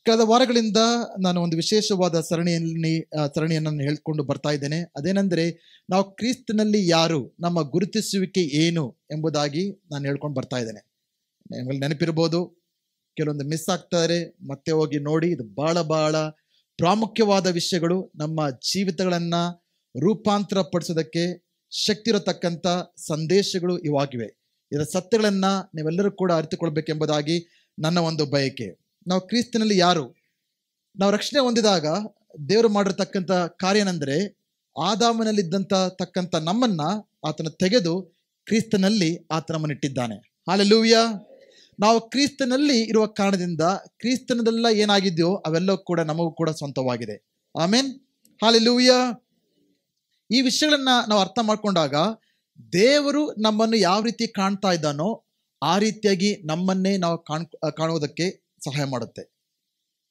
ಕಳೆದ ವಾರಗಳಿಂದ ನಾನು ಒಂದು ವಿಶೇಷವಾದ ಸರಣಿಯನ್ನು ಹೇಳ್ಕೊಂಡು ಬರ್ತಾ ಇದ್ದೇನೆ. ಅದೇನೆಂದರೆ, ನಾವು ಕ್ರಿಸ್ತನಲ್ಲಿ ಯಾರು, ನಮ್ಮ ಗುರುತಿಸುವಿಕೆ ಏನು ಎಂಬುದಾಗಿ ನಾನು ಹೇಳ್ಕೊಂಡು ಬರ್ತಾ ಇದ್ದೇನೆ. ನಿಮಗೆ ನೆನಪಿರ್ಬೋದು, ಕೆಲವೊಂದು ಮಿಸ್ ಆಗ್ತಾರೆ, ಮತ್ತೆ ಹೋಗಿ ನೋಡಿ. ಇದು ಬಹಳ ಪ್ರಾಮುಖ್ಯವಾದ ವಿಷಯಗಳು. ನಮ್ಮ ಜೀವಿತಗಳನ್ನ ರೂಪಾಂತರ ಪಡಿಸೋದಕ್ಕೆ ಶಕ್ತಿ ಇರತಕ್ಕಂಥ ಸಂದೇಶಗಳು ಇವಾಗಿವೆ. ಇದರ ಸತ್ಯಗಳನ್ನ ನೀವೆಲ್ಲರೂ ಕೂಡ ಅರಿತುಕೊಳ್ಬೇಕೆಂಬುದಾಗಿ ನನ್ನ ಒಂದು ಬಯಕೆ. ನಾವು ಕ್ರಿಸ್ತನಲ್ಲಿ ಯಾರು, ನಾವು ರಕ್ಷಣೆ ಹೊಂದಿದಾಗ ದೇವರು ಮಾಡಿರ್ತಕ್ಕಂಥ ಕಾರ್ಯ ಏನೆಂದರೆ, ಆದಾಮನಲ್ಲಿದ್ದಂಥ ತಕ್ಕಂಥ ನಮ್ಮನ್ನ ಆತನ ತೆಗೆದು ಕ್ರಿಸ್ತನಲ್ಲಿ ಆತನ ನಮ್ಮನ್ನಿಟ್ಟಿದ್ದಾನೆ. ಹಲ್ಲೆಲೂಯಾ. ನಾವು ಕ್ರಿಸ್ತನಲ್ಲಿ ಇರುವ ಕಾರಣದಿಂದ ಕ್ರಿಸ್ತನದೆಲ್ಲ ಏನಾಗಿದೆಯೋ ಅವೆಲ್ಲವೂ ಕೂಡ ನಮಗೂ ಕೂಡ ಸ್ವಂತವಾಗಿದೆ. ಆಮೇನ್, ಹಲ್ಲೆಲೂಯಾ. ಈ ವಿಷಯಗಳನ್ನ ನಾವು ಅರ್ಥ ಮಾಡ್ಕೊಂಡಾಗ ದೇವರು ನಮ್ಮನ್ನು ಯಾವ ರೀತಿ ಕಾಣ್ತಾ ಇದ್ದಾನೋ ಆ ರೀತಿಯಾಗಿ ನಮ್ಮನ್ನೇ ನಾವು ಕಾಣುವುದಕ್ಕೆ ಸಹಾಯ ಮಾಡುತ್ತೆ.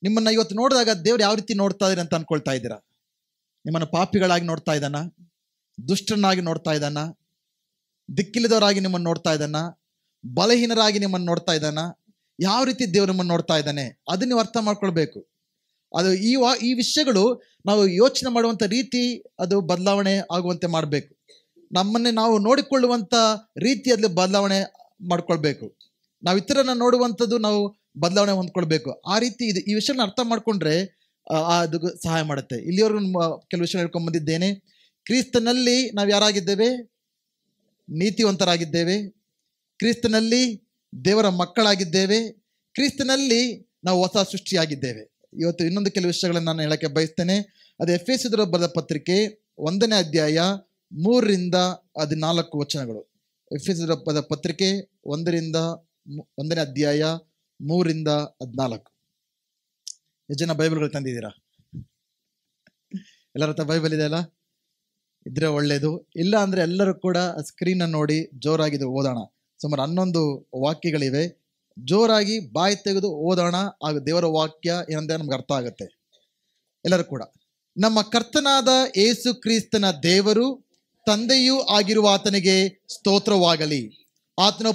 ನಿಮ್ಮನ್ನ ಇವತ್ತು ನೋಡಿದಾಗ ದೇವ್ರು ಯಾವ ರೀತಿ ನೋಡ್ತಾ ಇದ್ದೀರ ಅಂತ ಅನ್ಕೊಳ್ತಾ ಇದ್ದೀರಾ? ನಿಮ್ಮನ್ನು ಪಾಪಿಗಳಾಗಿ ನೋಡ್ತಾ ಇದ್ದಾನ? ದುಷ್ಟರನ್ನಾಗಿ ನೋಡ್ತಾ ಇದ್ದಾನ? ದಿಕ್ಕಿಲ್ಲದವರಾಗಿ ನಿಮ್ಮನ್ನು ನೋಡ್ತಾ ಇದ್ದಾನ? ಬಲಹೀನರಾಗಿ ನಿಮ್ಮನ್ನು ನೋಡ್ತಾ ಇದ್ದಾನ? ಯಾವ ರೀತಿ ದೇವ್ರು ನಿಮ್ಮನ್ನು ನೋಡ್ತಾ ಇದ್ದಾನೆ ಅದನ್ನ ನೀವು ಅರ್ಥ ಮಾಡ್ಕೊಳ್ಬೇಕು. ಅದು ಈ ವಿಷಯಗಳು ನಾವು ಯೋಚನೆ ಮಾಡುವಂಥ ರೀತಿ ಅದು ಬದಲಾವಣೆ ಆಗುವಂತೆ ಮಾಡಬೇಕು. ನಮ್ಮನ್ನೇ ನಾವು ನೋಡಿಕೊಳ್ಳುವಂಥ ರೀತಿಯಲ್ಲಿ ಬದಲಾವಣೆ ಮಾಡ್ಕೊಳ್ಬೇಕು. ನಾವು ಇತರನ್ನ ನೋಡುವಂಥದ್ದು ನಾವು ಬದಲಾವಣೆ ಹೊಂದ್ಕೊಳ್ಬೇಕು. ಆ ರೀತಿ ಈ ವಿಷಯನ ಅರ್ಥ ಮಾಡ್ಕೊಂಡ್ರೆ ಅದು ಸಹಾಯ ಮಾಡುತ್ತೆ. ಇಲ್ಲಿವರೆಗೂ ಕೆಲವು ವಿಷಯ ಹೇಳ್ಕೊಂಡ್ ಬಂದಿದ್ದೇನೆ. ಕ್ರಿಸ್ತನಲ್ಲಿ ನಾವು ಯಾರಾಗಿದ್ದೇವೆ? ನೀತಿವಂತರಾಗಿದ್ದೇವೆ. ಕ್ರಿಸ್ತನಲ್ಲಿ ದೇವರ ಮಕ್ಕಳಾಗಿದ್ದೇವೆ. ಕ್ರಿಸ್ತನಲ್ಲಿ ನಾವು ಹೊಸ ಸೃಷ್ಟಿಯಾಗಿದ್ದೇವೆ. ಇವತ್ತು ಇನ್ನೊಂದು ಕೆಲವು ವಿಷಯಗಳನ್ನು ನಾನು ಹೇಳಕ್ಕೆ ಬಯಸ್ತೇನೆ. ಅದು ಎಫೆಸದವರಿಗೆ ಬರೆದ ಪತ್ರಿಕೆ 1ನೇ ಅಧ್ಯಾಯ 3-14 ವಚನಗಳು. ಎಫೆಸದವರಿಗೆ ಬರೆದ ಪತ್ರಿಕೆ 1ನೇ ಅಧ್ಯಾಯ 3-14. ಎಷ್ಟು ಜನ ಬೈಬಲ್ಗಳು ತಂದಿದ್ದೀರಾ? ಎಲ್ಲರ ಹತ್ರ ಬೈಬಲ್ ಇದೆ ಅಲ್ಲ? ಇದ್ರೆ ಒಳ್ಳೇದು. ಇಲ್ಲ ಅಂದ್ರೆ ಎಲ್ಲರೂ ಕೂಡ ಸ್ಕ್ರೀನ್ ನೋಡಿ ಜೋರಾಗಿ ಓದೋಣ. ಸುಮಾರು 11 ವಾಕ್ಯಗಳಿವೆ. ಜೋರಾಗಿ ಬಾಯಿ ತೆಗೆದು ಓದೋಣ. ಆಗ ದೇವರ ವಾಕ್ಯ ಏನಂದ್ರೆ ನಮ್ಗೆ ಅರ್ಥ ಆಗುತ್ತೆ. ಎಲ್ಲರೂ ಕೂಡ ನಮ್ಮ ಕರ್ತನಾದ ಯೇಸು ಕ್ರಿಸ್ತನ ದೇವರು ತಂದೆಯೂ ಆಗಿರುವ ಆತನಿಗೆ ಸ್ತೋತ್ರವಾಗಲಿ. ಆತನು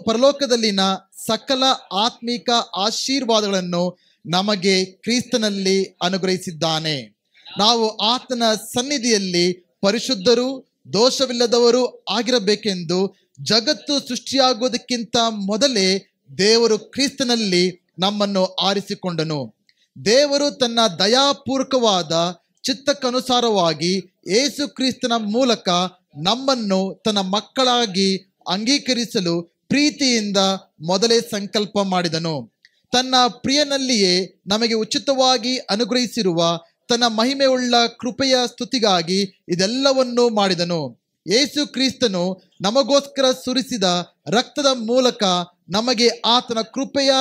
ಪರಲೋಕದಲ್ಲಿನ ಸಕಲ ಆತ್ಮಿಕ ಆಶೀರ್ವಾದಗಳನ್ನು ನಮಗೆ ಕ್ರಿಸ್ತನಲ್ಲಿ ಅನುಗ್ರಹಿಸಿದ್ದಾನೆ. ನಾವು ಆತನ ಸನ್ನಿಧಿಯಲ್ಲಿ ಪರಿಶುದ್ಧರು ದೋಷವಿಲ್ಲದವರು ಆಗಿರಬೇಕೆಂದು ಜಗತ್ತು ಸೃಷ್ಟಿಯಾಗುವುದಕ್ಕಿಂತ ಮೊದಲೇ ದೇವರು ಕ್ರಿಸ್ತನಲ್ಲಿ ನಮ್ಮನ್ನು ಆರಿಸಿಕೊಂಡನು. ದೇವರು ತನ್ನ ದಯಾಪೂರ್ವಕವಾದ ಚಿತ್ತಕ್ಕನುಸಾರವಾಗಿ ಯೇಸು ಕ್ರಿಸ್ತನ ಮೂಲಕ ನಮ್ಮನ್ನು ತನ್ನ ಮಕ್ಕಳಾಗಿ ಅಂಗೀಕರಿಸಲು ಪ್ರೀತಿಯಿಂದ ಮೊದಲೇ ಸಂಕಲ್ಪ ಮಾಡಿದನು. ತನ್ನ ಪ್ರಿಯನಲ್ಲಿಯೇ ನಮಗೆ ಉಚಿತವಾಗಿ ಅನುಗ್ರಹಿಸಿರುವ ತನ್ನ ಮಹಿಮೆಯುಳ್ಳ ಕೃಪೆಯ ಸ್ತುತಿಗಾಗಿ ಇದೆಲ್ಲವನ್ನೂ ಮಾಡಿದನು. ಯೇಸು ಕ್ರಿಸ್ತನು ನಮಗೋಸ್ಕರ ಸುರಿಸಿದ ರಕ್ತದ ಮೂಲಕ ನಮಗೆ ಆತನ ಕೃಪೆಯ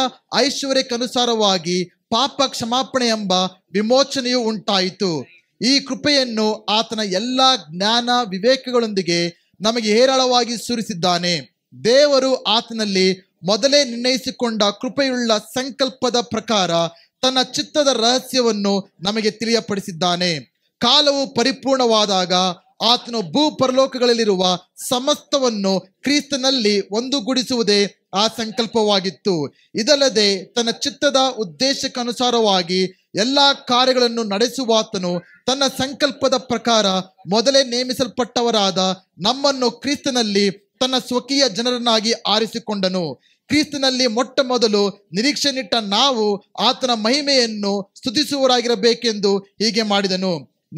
ಐಶ್ವರ್ಯಕ್ಕನುಸಾರವಾಗಿ ಪಾಪ ಕ್ಷಮಾಪಣೆ ಎಂಬ ವಿಮೋಚನೆಯು ಉಂಟಾಯಿತು. ಈ ಕೃಪೆಯನ್ನು ಆತನ ಎಲ್ಲ ಜ್ಞಾನ ವಿವೇಕಗಳೊಂದಿಗೆ ನಮಗೆ ಹೇರಳವಾಗಿ ಸುರಿಸಿದ್ದಾನೆ. ದೇವರು ಆತನಲ್ಲಿ ಮೊದಲೇ ನಿರ್ಣಯಿಸಿಕೊಂಡ ಕೃಪೆಯುಳ್ಳ ಸಂಕಲ್ಪದ ಪ್ರಕಾರ ತನ್ನ ಚಿತ್ತದ ರಹಸ್ಯವನ್ನು ನಮಗೆ ತಿಳಿಯಪಡಿಸಿದ್ದಾನೆ. ಕಾಲವು ಪರಿಪೂರ್ಣವಾದಾಗ ಆತನು ಭೂಪರಲೋಕಗಳಲ್ಲಿರುವ ಸಮಸ್ತವನ್ನು ಕ್ರಿಸ್ತನಲ್ಲಿ ಒಂದುಗೂಡಿಸುವುದೇ ಆ ಸಂಕಲ್ಪವಾಗಿತ್ತು. ಇದಲ್ಲದೆ ತನ್ನ ಚಿತ್ತದ ಉದ್ದೇಶಕ್ಕನುಸಾರವಾಗಿ ಎಲ್ಲಾ ಕಾರ್ಯಗಳನ್ನು ನಡೆಸುವಾತನು ತನ್ನ ಸಂಕಲ್ಪದ ಪ್ರಕಾರ ಮೊದಲೇ ನೇಮಿಸಲ್ಪಟ್ಟವರಾದ ನಮ್ಮನ್ನು ಕ್ರಿಸ್ತನಲ್ಲಿ ತನ್ನ ಸ್ವಕೀಯ ಜನರನ್ನಾಗಿ ಆರಿಸಿಕೊಂಡನು. ಕ್ರಿಸ್ತನಲ್ಲಿ ಮೊಟ್ಟ ಮೊದಲು ನಿರೀಕ್ಷೆನಿಟ್ಟ ನಾವು ಆತನ ಮಹಿಮೆಯನ್ನು ಸ್ತುತಿಸುವವರಾಗಿರಬೇಕೆಂದು ಹೀಗೆ ಮಾಡಿದನು.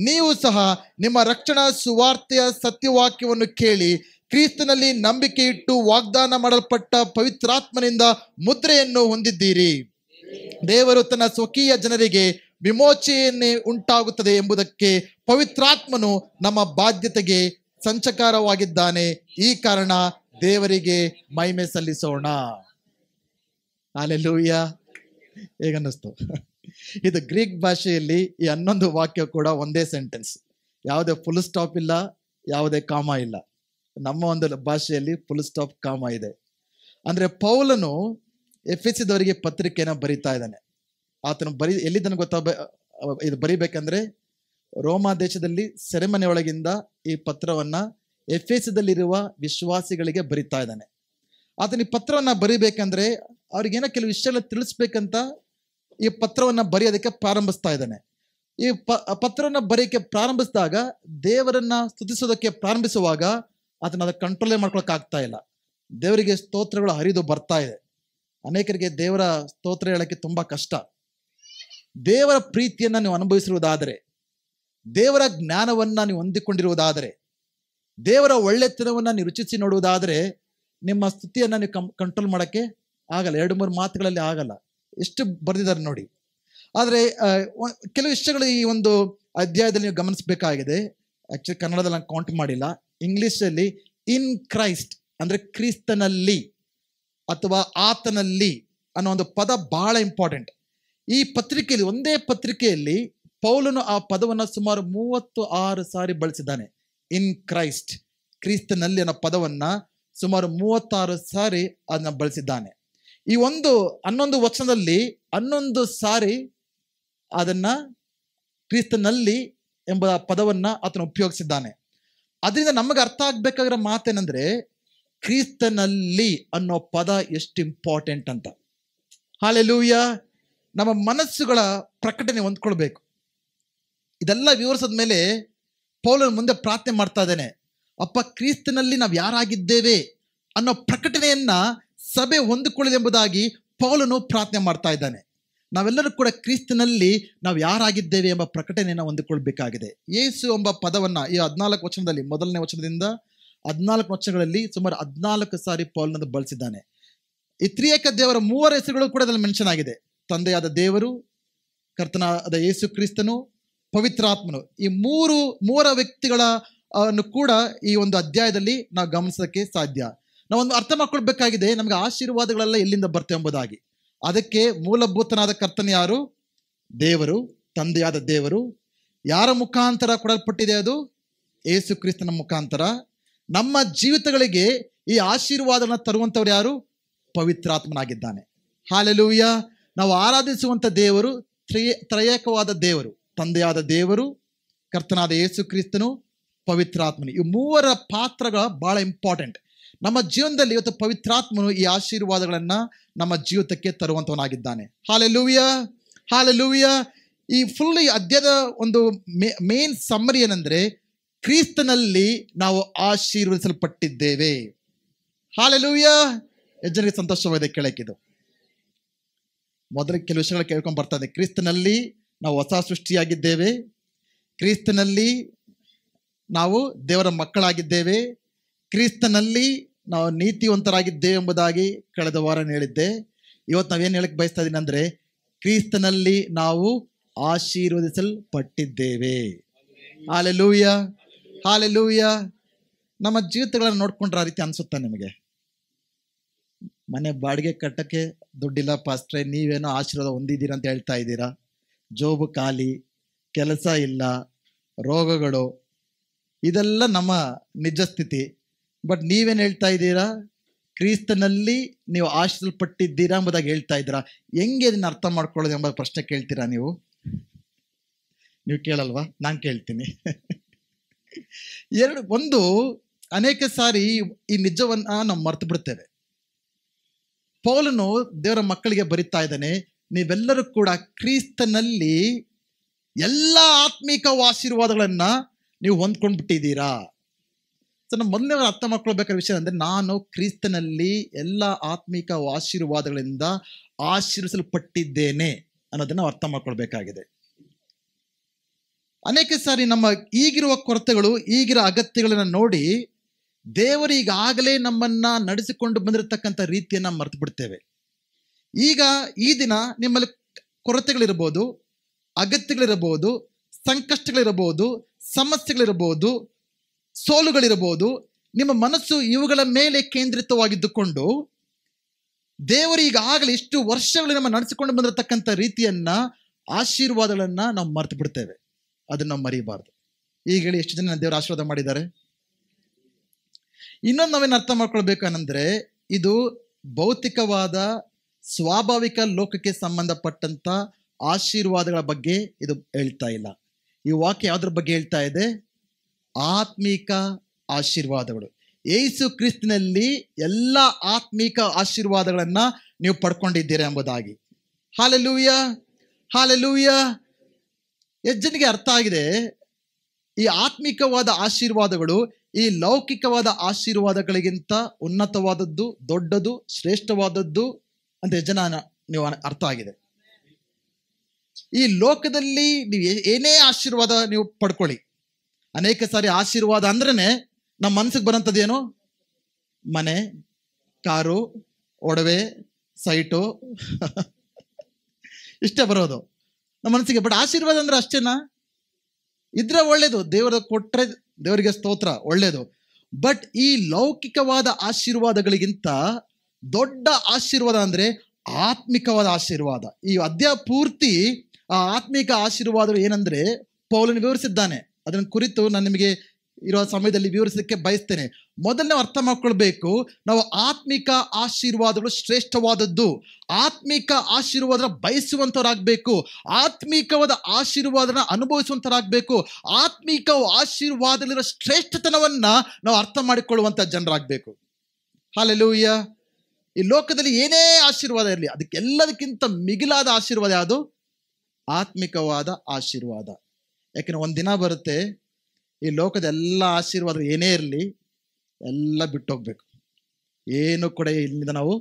ನೀವು ಸಹ ನಿಮ್ಮ ರಕ್ಷಣಾ ಸುವಾರ್ತೆಯ ಸತ್ಯವಾಕ್ಯವನ್ನು ಕೇಳಿ ಕ್ರಿಸ್ತನಲ್ಲಿ ನಂಬಿಕೆ ಇಟ್ಟು ವಾಗ್ದಾನ ಮಾಡಲ್ಪಟ್ಟ ಪವಿತ್ರಾತ್ಮನಿಂದ ಮುದ್ರೆಯನ್ನು ಹೊಂದಿದ್ದೀರಿ. ದೇವರು ತನ್ನ ಸ್ವಕೀಯ ಜನರಿಗೆ ವಿಮೋಚನೆ ಉಂಟಾಗುತ್ತದೆ ಎಂಬುದಕ್ಕೆ ಪವಿತ್ರಾತ್ಮನು ನಮ್ಮ ಬಾಧ್ಯತೆಗೆ ಸಂಚಕಾರವಾಗಿದ್ದಾನೆ. ಈ ಕಾರಣ ದೇವರಿಗೆ ಮಹಿಮೆ ಸಲ್ಲಿಸೋಣ. ಹಲ್ಲೆಲೂಯಾ. ಹೇಗನ್ನಿಸ್ತು? ಇದು ಗ್ರೀಕ್ ಭಾಷೆಯಲ್ಲಿ ಈ 11 ವಾಕ್ಯ ಕೂಡ ಒಂದೇ ಸೆಂಟೆನ್ಸ್. ಯಾವುದೇ ಫುಲ್ ಸ್ಟಾಪ್ ಇಲ್ಲ, ಯಾವುದೇ ಕಾಮ ಇಲ್ಲ. ನಮ್ಮ ಒಂದು ಭಾಷೆಯಲ್ಲಿ ಫುಲ್ ಸ್ಟಾಪ್ ಕಾಮ ಇದೆ. ಅಂದ್ರೆ ಪೌಲನು ಎಫೆಸದವರಿಗೆ ಪತ್ರಿಕೆಯನ್ನು ಬರಿತಾ ಇದ್ದಾನೆ. ಆತನು ಎಲ್ಲಿದ್ದಾನೆ ಗೊತ್ತಾ? ಇದು ಬರಿಬೇಕಂದ್ರೆ ರೋಮಾ ದೇಶದಲ್ಲಿ ಸೆರೆಮನೆ ಒಳಗಿಂದ ಈ ಪತ್ರವನ್ನ ಎಫೆಸದಲ್ಲಿರುವ ವಿಶ್ವಾಸಿಗಳಿಗೆ ಬರಿತಾ ಇದ್ದಾನೆ. ಆತನ ಈ ಪತ್ರವನ್ನ ಬರಿಬೇಕಂದ್ರೆ ಅವ್ರಿಗೇನೋ ಕೆಲವು ವಿಷಯಗಳನ್ನ ತಿಳಿಸ್ಬೇಕಂತ ಈ ಪತ್ರವನ್ನು ಬರೆಯೋದಕ್ಕೆ ಪ್ರಾರಂಭಿಸ್ತಾ ಇದ್ದಾನೆ. ಈ ಪತ್ರವನ್ನು ಬರೆಯೋಕ್ಕೆ ಪ್ರಾರಂಭಿಸಿದಾಗ, ದೇವರನ್ನ ಸ್ತುತಿಸೋದಕ್ಕೆ ಪ್ರಾರಂಭಿಸುವಾಗ ಅದನ್ನ ಕಂಟ್ರೋಲೇ ಮಾಡ್ಕೊಳಕ್ ಆಗ್ತಾ ಇಲ್ಲ. ದೇವರಿಗೆ ಸ್ತೋತ್ರಗಳು ಹರಿದು ಬರ್ತಾ ಇದೆ. ಅನೇಕರಿಗೆ ದೇವರ ಸ್ತೋತ್ರ ಹೇಳಕ್ಕೆ ತುಂಬಾ ಕಷ್ಟ. ದೇವರ ಪ್ರೀತಿಯನ್ನ ನೀವು ಅನುಭವಿಸಿರುವುದಾದರೆ, ದೇವರ ಜ್ಞಾನವನ್ನ ನೀವು ಹೊಂದಿಕೊಂಡಿರುವುದಾದರೆ, ದೇವರ ಒಳ್ಳೆತನವನ್ನ ನೀವು ರುಚಿಸಿ ನೋಡುವುದಾದರೆ, ನಿಮ್ಮ ಸ್ತುತಿಯನ್ನ ನೀವು ಕಂಟ್ರೋಲ್ ಮಾಡಕ್ಕೆ ಆಗಲ್ಲ. 2-3 ಮಾತುಗಳಲ್ಲಿ ಆಗಲ್ಲ. ಎಷ್ಟು ಬರೆದಿದ್ದಾರೆ ನೋಡಿ. ಆದರೆ ಕೆಲವು ವಿಷಯಗಳು ಈ ಒಂದು ಅಧ್ಯಾಯದಲ್ಲಿ ನೀವು ಗಮನಿಸಬೇಕಾಗಿದೆ. ಆಕ್ಚುಲಿ ಕನ್ನಡದಲ್ಲಿ ನಾನು ಕೌಂಟ್ ಮಾಡಿಲ್ಲ. ಇಂಗ್ಲಿಷಲ್ಲಿ ಇನ್ ಕ್ರೈಸ್ಟ್ ಅಂದ್ರೆ ಕ್ರಿಸ್ತನಲ್ಲಿ ಅಥವಾ ಆತನಲ್ಲಿ ಅನ್ನೋ ಒಂದು ಪದ ಬಹಳ ಇಂಪಾರ್ಟೆಂಟ್. ಈ ಪತ್ರಿಕೆಯಲ್ಲಿ, ಒಂದೇ ಪತ್ರಿಕೆಯಲ್ಲಿ ಪೌಲನು ಆ ಪದವನ್ನು ಸುಮಾರು 36 ಸಾರಿ ಬಳಸಿದ್ದಾನೆ. ಇನ್ ಕ್ರೈಸ್ಟ್, ಕ್ರಿಸ್ತನಲ್ಲಿ ಅನ್ನೋ ಪದವನ್ನ ಸುಮಾರು 36 ಸಾರಿ ಅದನ್ನ ಬಳಸಿದ್ದಾನೆ. ಈ 11 ವಚನದಲ್ಲಿ 11 ಸಾರಿ ಅದನ್ನ ಕ್ರಿಸ್ತನಲ್ಲಿ ಎಂಬ ಪದವನ್ನ ಆತನು ಉಪಯೋಗಿಸಿದ್ದಾನೆ. ಅದರಿಂದ ನಮಗೆ ಅರ್ಥ ಆಗ್ಬೇಕಾಗಿರೋ ಮಾತೇನೆಂದ್ರೆ, ಕ್ರಿಸ್ತನಲ್ಲಿ ಅನ್ನೋ ಪದ ಎಷ್ಟು ಇಂಪಾರ್ಟೆಂಟ್ ಅಂತ. ಹಲ್ಲೆಲೂಯಾ. ನಮ್ಮ ಮನಸ್ಸುಗಳ ಪ್ರಕಟಣೆ ಹೊಂದ್ಕೊಳ್ಬೇಕು. ಇದೆಲ್ಲ ವಿವರಿಸಿದ ಮೇಲೆ ಪೌಲನು ಮುಂದೆ ಪ್ರಾರ್ಥನೆ ಮಾಡ್ತಾ ಇದ್ದಾನೆ, ಅಪ್ಪ ಕ್ರಿಸ್ತನಲ್ಲಿ ನಾವು ಯಾರಾಗಿದ್ದೇವೆ ಅನ್ನೋ ಪ್ರಕಟಣೆಯನ್ನ ಸಭೆ ಹೊಂದಿಕೊಳ್ಳಿ ಎಂಬುದಾಗಿ ಪೌಲನು ಪ್ರಾರ್ಥನೆ ಮಾಡ್ತಾ ಇದ್ದಾನೆ. ನಾವೆಲ್ಲರೂ ಕೂಡ ಕ್ರಿಸ್ತನಲ್ಲಿ ನಾವು ಯಾರಾಗಿದ್ದೇವೆ ಎಂಬ ಪ್ರಕಟಣೆಯನ್ನು ಹೊಂದಿಕೊಳ್ಬೇಕಾಗಿದೆ. ಯೇಸು ಎಂಬ ಪದವನ್ನ ಈ 14 ವಚನದಲ್ಲಿ, ಮೊದಲನೇ ವಚನದಿಂದ 14 ವಚನಗಳಲ್ಲಿ ಸುಮಾರು 14 ಸಾರಿ ಪೌಲನನ್ನು ಬಳಸಿದ್ದಾನೆ. ಈ ತ್ರಿಯೇಕ ದೇವರ 3 ಹೆಸರುಗಳು ಕೂಡ ಅದರಲ್ಲಿ ಮೆನ್ಷನ್ ಆಗಿದೆ. ತಂದೆಯಾದ ದೇವರು, ಕರ್ತನಾದ ಯೇಸು ಕ್ರಿಸ್ತನು, ಪವಿತ್ರಾತ್ಮನು. ಈ ಮೂರ ವ್ಯಕ್ತಿಗಳ ಕೂಡ ಈ ಒಂದು ಅಧ್ಯಾಯದಲ್ಲಿ ನಾವು ಗಮನಿಸೋದಕ್ಕೆ ಸಾಧ್ಯ. ನಾವೊಂದು ಅರ್ಥ ಮಾಡ್ಕೊಳ್ಬೇಕಾಗಿದೆ, ನಮಗೆ ಆಶೀರ್ವಾದಗಳೆಲ್ಲ ಎಲ್ಲಿಂದ ಬರ್ತವೆ ಎಂಬುದಾಗಿ. ಅದಕ್ಕೆ ಮೂಲಭೂತನಾದ ಕರ್ತನ ಯಾರು? ದೇವರು, ತಂದೆಯಾದ ದೇವರು. ಯಾರ ಮುಖಾಂತರ ಕೊಡಲ್ಪಟ್ಟಿದೆ? ಅದು ಯೇಸು ಕ್ರಿಸ್ತನ ಮುಖಾಂತರ. ನಮ್ಮ ಜೀವಿತಗಳಿಗೆ ಈ ಆಶೀರ್ವಾದನ ತರುವಂಥವ್ರು ಯಾರು? ಪವಿತ್ರಾತ್ಮನಾಗಿದ್ದಾನೆ. ಹಲ್ಲೆಲೂಯಾ. ನಾವು ಆರಾಧಿಸುವಂಥ ದೇವರು ತ್ರಯೇಕವಾದ ದೇವರು, ತಂದೆಯಾದ ದೇವರು, ಕರ್ತನಾದ ಯೇಸು ಕ್ರಿಸ್ತನು, ಪವಿತ್ರಾತ್ಮನು. ಈ 3 ಪಾತ್ರಗಳು ಬಹಳ ಇಂಪಾರ್ಟೆಂಟ್ ನಮ್ಮ ಜೀವನದಲ್ಲಿ. ಇವತ್ತು ಪವಿತ್ರಾತ್ಮನು ಈ ಆಶೀರ್ವಾದಗಳನ್ನ ನಮ್ಮ ಜೀವಿತಕ್ಕೆ ತರುವಂತವನಾಗಿದ್ದಾನೆ. Hallelujah, hallelujah. ಈ ಫುಲ್ ಈ ಅಧ್ಯಾಯದ ಒಂದು ಮೇನ್ ಸಮ್ಮರಿ ಏನಂದ್ರೆ, ಕ್ರಿಸ್ತನಲ್ಲಿ ನಾವು ಆಶೀರ್ವದಿಸಲ್ಪಟ್ಟಿದ್ದೇವೆ. ಹಲ್ಲೆಲೂಯಾ. ಜನರಿಗೆ ಸಂತೋಷವಾಗಿದೆ ಕೇಳಕ್ಕಿದು. ಮೊದಲಿಗೆ ಕೆಲವು ವಿಷಯಗಳು ಕೇಳ್ಕೊಂಡು ಬರ್ತಾ ಇದೆ. ಕ್ರಿಸ್ತನಲ್ಲಿ ನಾವು ಹೊಸ ಸೃಷ್ಟಿಯಾಗಿದ್ದೇವೆ, ಕ್ರಿಸ್ತನಲ್ಲಿ ನಾವು ದೇವರ ಮಕ್ಕಳಾಗಿದ್ದೇವೆ, ಕ್ರಿಸ್ತನಲ್ಲಿ ನಾವು ನೀತಿವಂತರಾಗಿದ್ದೇವೆ ಎಂಬುದಾಗಿ ಕಳೆದ ವಾರ ಹೇಳಿದ್ದೆ. ಇವತ್ತು ನಾವೇನು ಹೇಳಕ್ ಬಯಸ್ತಾ ಇದ್ದೀನಿ ಅಂದ್ರೆ, ಕ್ರಿಸ್ತನಲ್ಲಿ ನಾವು ಆಶೀರ್ವದಿಸಲ್ಪಟ್ಟಿದ್ದೇವೆ. Hallelujah, hallelujah. ನಮ್ಮ ಜೀವಿತಗಳನ್ನು ನೋಡ್ಕೊಂಡ್ರೆ ಆ ರೀತಿ ಅನ್ಸುತ್ತಾ ನಿಮಗೆ? ಮನೆ ಬಾಡಿಗೆ ಕಟ್ಟಕ್ಕೆ ದುಡ್ಡಿಲ್ಲ ಪಾಸ್ಟ್ರೆ, ನೀವೇನೋ ಆಶೀರ್ವಾದ ಹೊಂದಿದ್ದೀರಾ ಅಂತ ಹೇಳ್ತಾ ಇದ್ದೀರಾ. ಜೋಬು ಖಾಲಿ, ಕೆಲಸ ಇಲ್ಲ, ರೋಗಗಳು, ಇದೆಲ್ಲ ನಮ್ಮ ನಿಜ ಸ್ಥಿತಿ. ಬಟ್ ನೀವೇನು ಹೇಳ್ತಾ ಇದ್ದೀರಾ? ಕ್ರಿಸ್ತನಲ್ಲಿ ನೀವು ಆಶೀರ್ವಲ್ಪಟ್ಟಿದ್ದೀರಾ ಎಂಬುದಾಗಿ ಹೇಳ್ತಾ ಇದ್ದೀರಾ. ಹೆಂಗೆ ಇದನ್ನ ಅರ್ಥ ಮಾಡ್ಕೊಳ್ಳೋದು ಎಂಬ ಪ್ರಶ್ನೆ ಕೇಳ್ತೀರಾ ನೀವು? ನೀವು ಕೇಳಲ್ವಾ? ನಾನು ಕೇಳ್ತೀನಿ. ಒಂದು ಅನೇಕ ಸಾರಿ ಈ ನಿಜವನ್ನ ನಾವು ಮರ್ತು ಬಿಡ್ತೇವೆ. ಪೌಲನು ದೇವರ ಮಕ್ಕಳಿಗೆ ಬರಿತಾ ಇದ್ದಾನೆ, ನೀವೆಲ್ಲರೂ ಕೂಡ ಕ್ರಿಸ್ತನಲ್ಲಿ ಎಲ್ಲ ಆತ್ಮೀಕ ಆಶೀರ್ವಾದಗಳನ್ನ ನೀವು ಹೊಂದ್ಕೊಂಡ್ಬಿಟ್ಟಿದ್ದೀರಾ. ಸೊ ನಮ್ಮ ಮೊದಲನೇ ಅರ್ಥ ಮಾಡ್ಕೊಳ್ಬೇಕಾದ ವಿಷಯ ಅಂದ್ರೆ, ನಾನು ಕ್ರಿಸ್ತನಲ್ಲಿ ಎಲ್ಲ ಆತ್ಮಿಕ ಆಶೀರ್ವಾದಗಳಿಂದ ಆಶೀರ್ವಿಸಲ್ಪಟ್ಟಿದ್ದೇನೆ ಅನ್ನೋದನ್ನ ಅರ್ಥ ಮಾಡ್ಕೊಳ್ಬೇಕಾಗಿದೆ. ಅನೇಕ ಸಾರಿ ನಮ್ಮ ಈಗಿರುವ ಕೊರತೆಗಳು, ಈಗಿರೋ ಅಗತ್ಯಗಳನ್ನ ನೋಡಿ ದೇವರು ಈಗಾಗಲೇ ನಮ್ಮನ್ನ ನಡೆಸಿಕೊಂಡು ಬಂದಿರತಕ್ಕಂಥ ರೀತಿಯನ್ನ ಮರೆತು ಬಿಡ್ತೇವೆ. ಈಗ ಈ ದಿನ ನಿಮ್ಮಲ್ಲಿ ಕೊರತೆಗಳಿರ್ಬೋದು, ಅಗತ್ಯಗಳಿರಬಹುದು, ಸಂಕಷ್ಟಗಳಿರಬಹುದು, ಸಮಸ್ಯೆಗಳಿರಬಹುದು, ಸೋಲುಗಳಿರಬಹುದು. ನಿಮ್ಮ ಮನಸ್ಸು ಇವುಗಳ ಮೇಲೆ ಕೇಂದ್ರಿತವಾಗಿದ್ದುಕೊಂಡು ದೇವರು ಈಗಾಗಲೇ ಇಷ್ಟು ವರ್ಷಗಳು ನಮ್ಮ ನಡೆಸಿಕೊಂಡು ಬಂದಿರತಕ್ಕಂಥ ರೀತಿಯನ್ನ, ಆಶೀರ್ವಾದಗಳನ್ನ ನಾವು ಮರೆತು ಬಿಡ್ತೇವೆ. ಅದನ್ನ ನಾವು ಮರಿಬಾರ್ದು. ಈಗ ಹೇಳಿ, ಎಷ್ಟು ಜನ ದೇವರ ಆಶೀರ್ವಾದ ಮಾಡಿದ್ದಾರೆ? ಇನ್ನೊಂದು ನಾವೇನು ಅರ್ಥ ಮಾಡ್ಕೊಳ್ಬೇಕಂದ್ರೆ, ಇದು ಭೌತಿಕವಾದ ಸ್ವಾಭಾವಿಕ ಲೋಕಕ್ಕೆ ಸಂಬಂಧಪಟ್ಟಂತ ಆಶೀರ್ವಾದಗಳ ಬಗ್ಗೆ ಇದು ಹೇಳ್ತಾ ಇಲ್ಲ. ಈ ವಾಕ್ಯ ಯಾವುದ್ರ ಬಗ್ಗೆ ಹೇಳ್ತಾ ಇದೆ? ಆತ್ಮೀಕ ಆಶೀರ್ವಾದಗಳು. ಯೇಸು ಕ್ರಿಸ್ತನಲ್ಲಿ ಎಲ್ಲ ಆತ್ಮೀಕ ಆಶೀರ್ವಾದಗಳನ್ನ ನೀವು ಪಡ್ಕೊಂಡಿದ್ದೀರಾ ಎಂಬುದಾಗಿ. ಹಲ್ಲೆಲೂಯಾ. ಹಾಲೆಲೂಯ. ಎಷ್ಟು ಜನಕ್ಕೆ ಅರ್ಥ ಆಗಿದೆ ಈ ಆತ್ಮಿಕವಾದ ಆಶೀರ್ವಾದಗಳು ಈ ಲೌಕಿಕವಾದ ಆಶೀರ್ವಾದಗಳಿಗಿಂತ ಉನ್ನತವಾದದ್ದು, ದೊಡ್ಡದು, ಶ್ರೇಷ್ಠವಾದದ್ದು ಅಂತ ಜನ ನೀವು ಅರ್ಥ ಆಗಿದೆ. ಈ ಲೋಕದಲ್ಲಿ ನೀವು ಏನೇ ಆಶೀರ್ವಾದ ನೀವು ಪಡ್ಕೊಳ್ಳಿ, ಅನೇಕ ಸಾರಿ ಆಶೀರ್ವಾದ ಅಂದ್ರೇನೆ ನಮ್ಮ ಮನಸ್ಸಿಗೆ ಬರೋಂಥದ್ದೇನು? ಮನೆ, ಕಾರು, ಒಡವೆ, ಸೈಟು ಇಷ್ಟೇ ಬರೋದು ನಮ್ಮ ಮನಸ್ಸಿಗೆ. ಬಟ್ ಆಶೀರ್ವಾದ ಅಂದ್ರೆ ಅಷ್ಟೇನಾ? ಇದ್ರೆ ಒಳ್ಳೇದು, ದೇವರ ಕೊಟ್ರೆ ದೇವರಿಗೆ ಸ್ತೋತ್ರ, ಒಳ್ಳೇದು. ಬಟ್ ಈ ಲೌಕಿಕವಾದ ಆಶೀರ್ವಾದಗಳಿಗಿಂತ ದೊಡ್ಡ ಆಶೀರ್ವಾದ ಅಂದ್ರೆ ಆತ್ಮಿಕವಾದ ಆಶೀರ್ವಾದ. ಈ ಅಧ್ಯಾಯ ಪೂರ್ತಿ ಆ ಆತ್ಮಿಕ ಆಶೀರ್ವಾದಗಳು ಏನಂದ್ರೆ ಪೌಲನು ವಿವರಿಸಿದ್ದಾನೆ. ಅದನ್ನ ಕುರಿತು ನಾನು ನಿಮಗೆ ಇರೋ ಸಮಯದಲ್ಲಿ ವಿವರಿಸಲಿಕ್ಕೆ ಬಯಸ್ತೇನೆ. ಮೊದಲು ನಾವು ಅರ್ಥ ಮಾಡ್ಕೊಳ್ಬೇಕು, ನಾವು ಆತ್ಮಿಕ ಆಶೀರ್ವಾದಗಳು ಶ್ರೇಷ್ಠವಾದದ್ದು. ಆತ್ಮಿಕ ಆಶೀರ್ವಾದ ಬಯಸುವಂಥವ್ರಾಗಬೇಕು, ಆತ್ಮಿಕವಾದ ಆಶೀರ್ವಾದನ ಅನುಭವಿಸುವಂಥವ್ರಾಗಬೇಕು, ಆತ್ಮಿಕ ಆಶೀರ್ವಾದದಲ್ಲಿರೋ ಶ್ರೇಷ್ಠತನವನ್ನ ನಾವು ಅರ್ಥ ಮಾಡಿಕೊಳ್ಳುವಂಥ ಜನರಾಗಬೇಕು. ಹಲ್ಲೆಲೂಯಾ. ಈ ಲೋಕದಲ್ಲಿ ಏನೇ ಆಶೀರ್ವಾದ ಇರಲಿ, ಅದಕ್ಕೆಲ್ಲದಕ್ಕಿಂತ ಮಿಗಿಲಾದ ಆಶೀರ್ವಾದ ಯಾವುದು? ಆತ್ಮಿಕವಾದ ಆಶೀರ್ವಾದ. ಯಾಕೆಂದ್ರೆ ಒಂದಿನ ಬರುತ್ತೆ ಈ ಲೋಕದ ಎಲ್ಲ ಆಶೀರ್ವಾದ ಏನೇ ಇರಲಿ ಎಲ್ಲ ಬಿಟ್ಟು ಹೋಗ್ಬೇಕು. ಏನು ಕೂಡ ಇಲ್ಲಿಂದ ನಾವು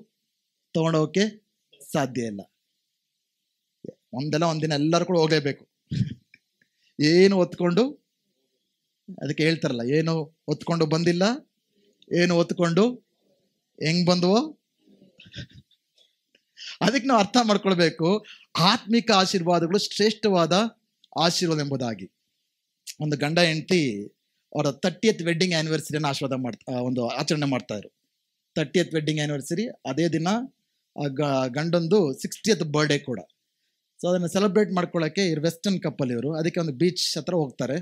ತಗೊಂಡೋಗಕ್ಕೆ ಸಾಧ್ಯ ಇಲ್ಲ. ಒಂದಿನ ಎಲ್ಲರೂ ಕೂಡ ಹೋಗಲೇಬೇಕು. ಏನು ಹೊತ್ಕೊಂಡು, ಅದಕ್ಕೆ ಹೇಳ್ತಾರಲ್ಲ, ಏನು ಹೊತ್ಕೊಂಡು ಬಂದಿಲ್ಲ, ಏನು ಹೊತ್ಕೊಂಡು ಹೆಂಗ್ ಬಂದವೋ. ಅದಕ್ಕೆ ನಾವು ಅರ್ಥ ಮಾಡ್ಕೊಳ್ಬೇಕು, ಆತ್ಮಿಕ ಆಶೀರ್ವಾದಗಳು ಶ್ರೇಷ್ಠವಾದ ಆಶೀರ್ವಾದ ಎಂಬುದಾಗಿ. ಒಂದು ಗಂಡ ಹೆಂಡತಿ ಅವರ 30th ವೆಡ್ಡಿಂಗ್ ಆ್ಯನಿವರ್ಸರಿಯನ್ನು ಒಂದು ಆಚರಣೆ ಮಾಡ್ತಾ ಇದ್ರು. 30th ವೆಡ್ಡಿಂಗ್ ಆ್ಯನಿವರ್ಸರಿ, ಅದೇ ದಿನ ಗಂಡೊಂದು 60th ಬರ್ಡೇ ಕೂಡ. ಸೊ ಅದನ್ನು ಸೆಲೆಬ್ರೇಟ್ ಮಾಡ್ಕೊಳ್ಳೋಕ್ಕೆ ವೆಸ್ಟರ್ನ್ ಕಪ್ಪಲ್ ಇವರು. ಅದಕ್ಕೆ ಒಂದು ಬೀಚ್ ಹತ್ರ ಹೋಗ್ತಾರೆ.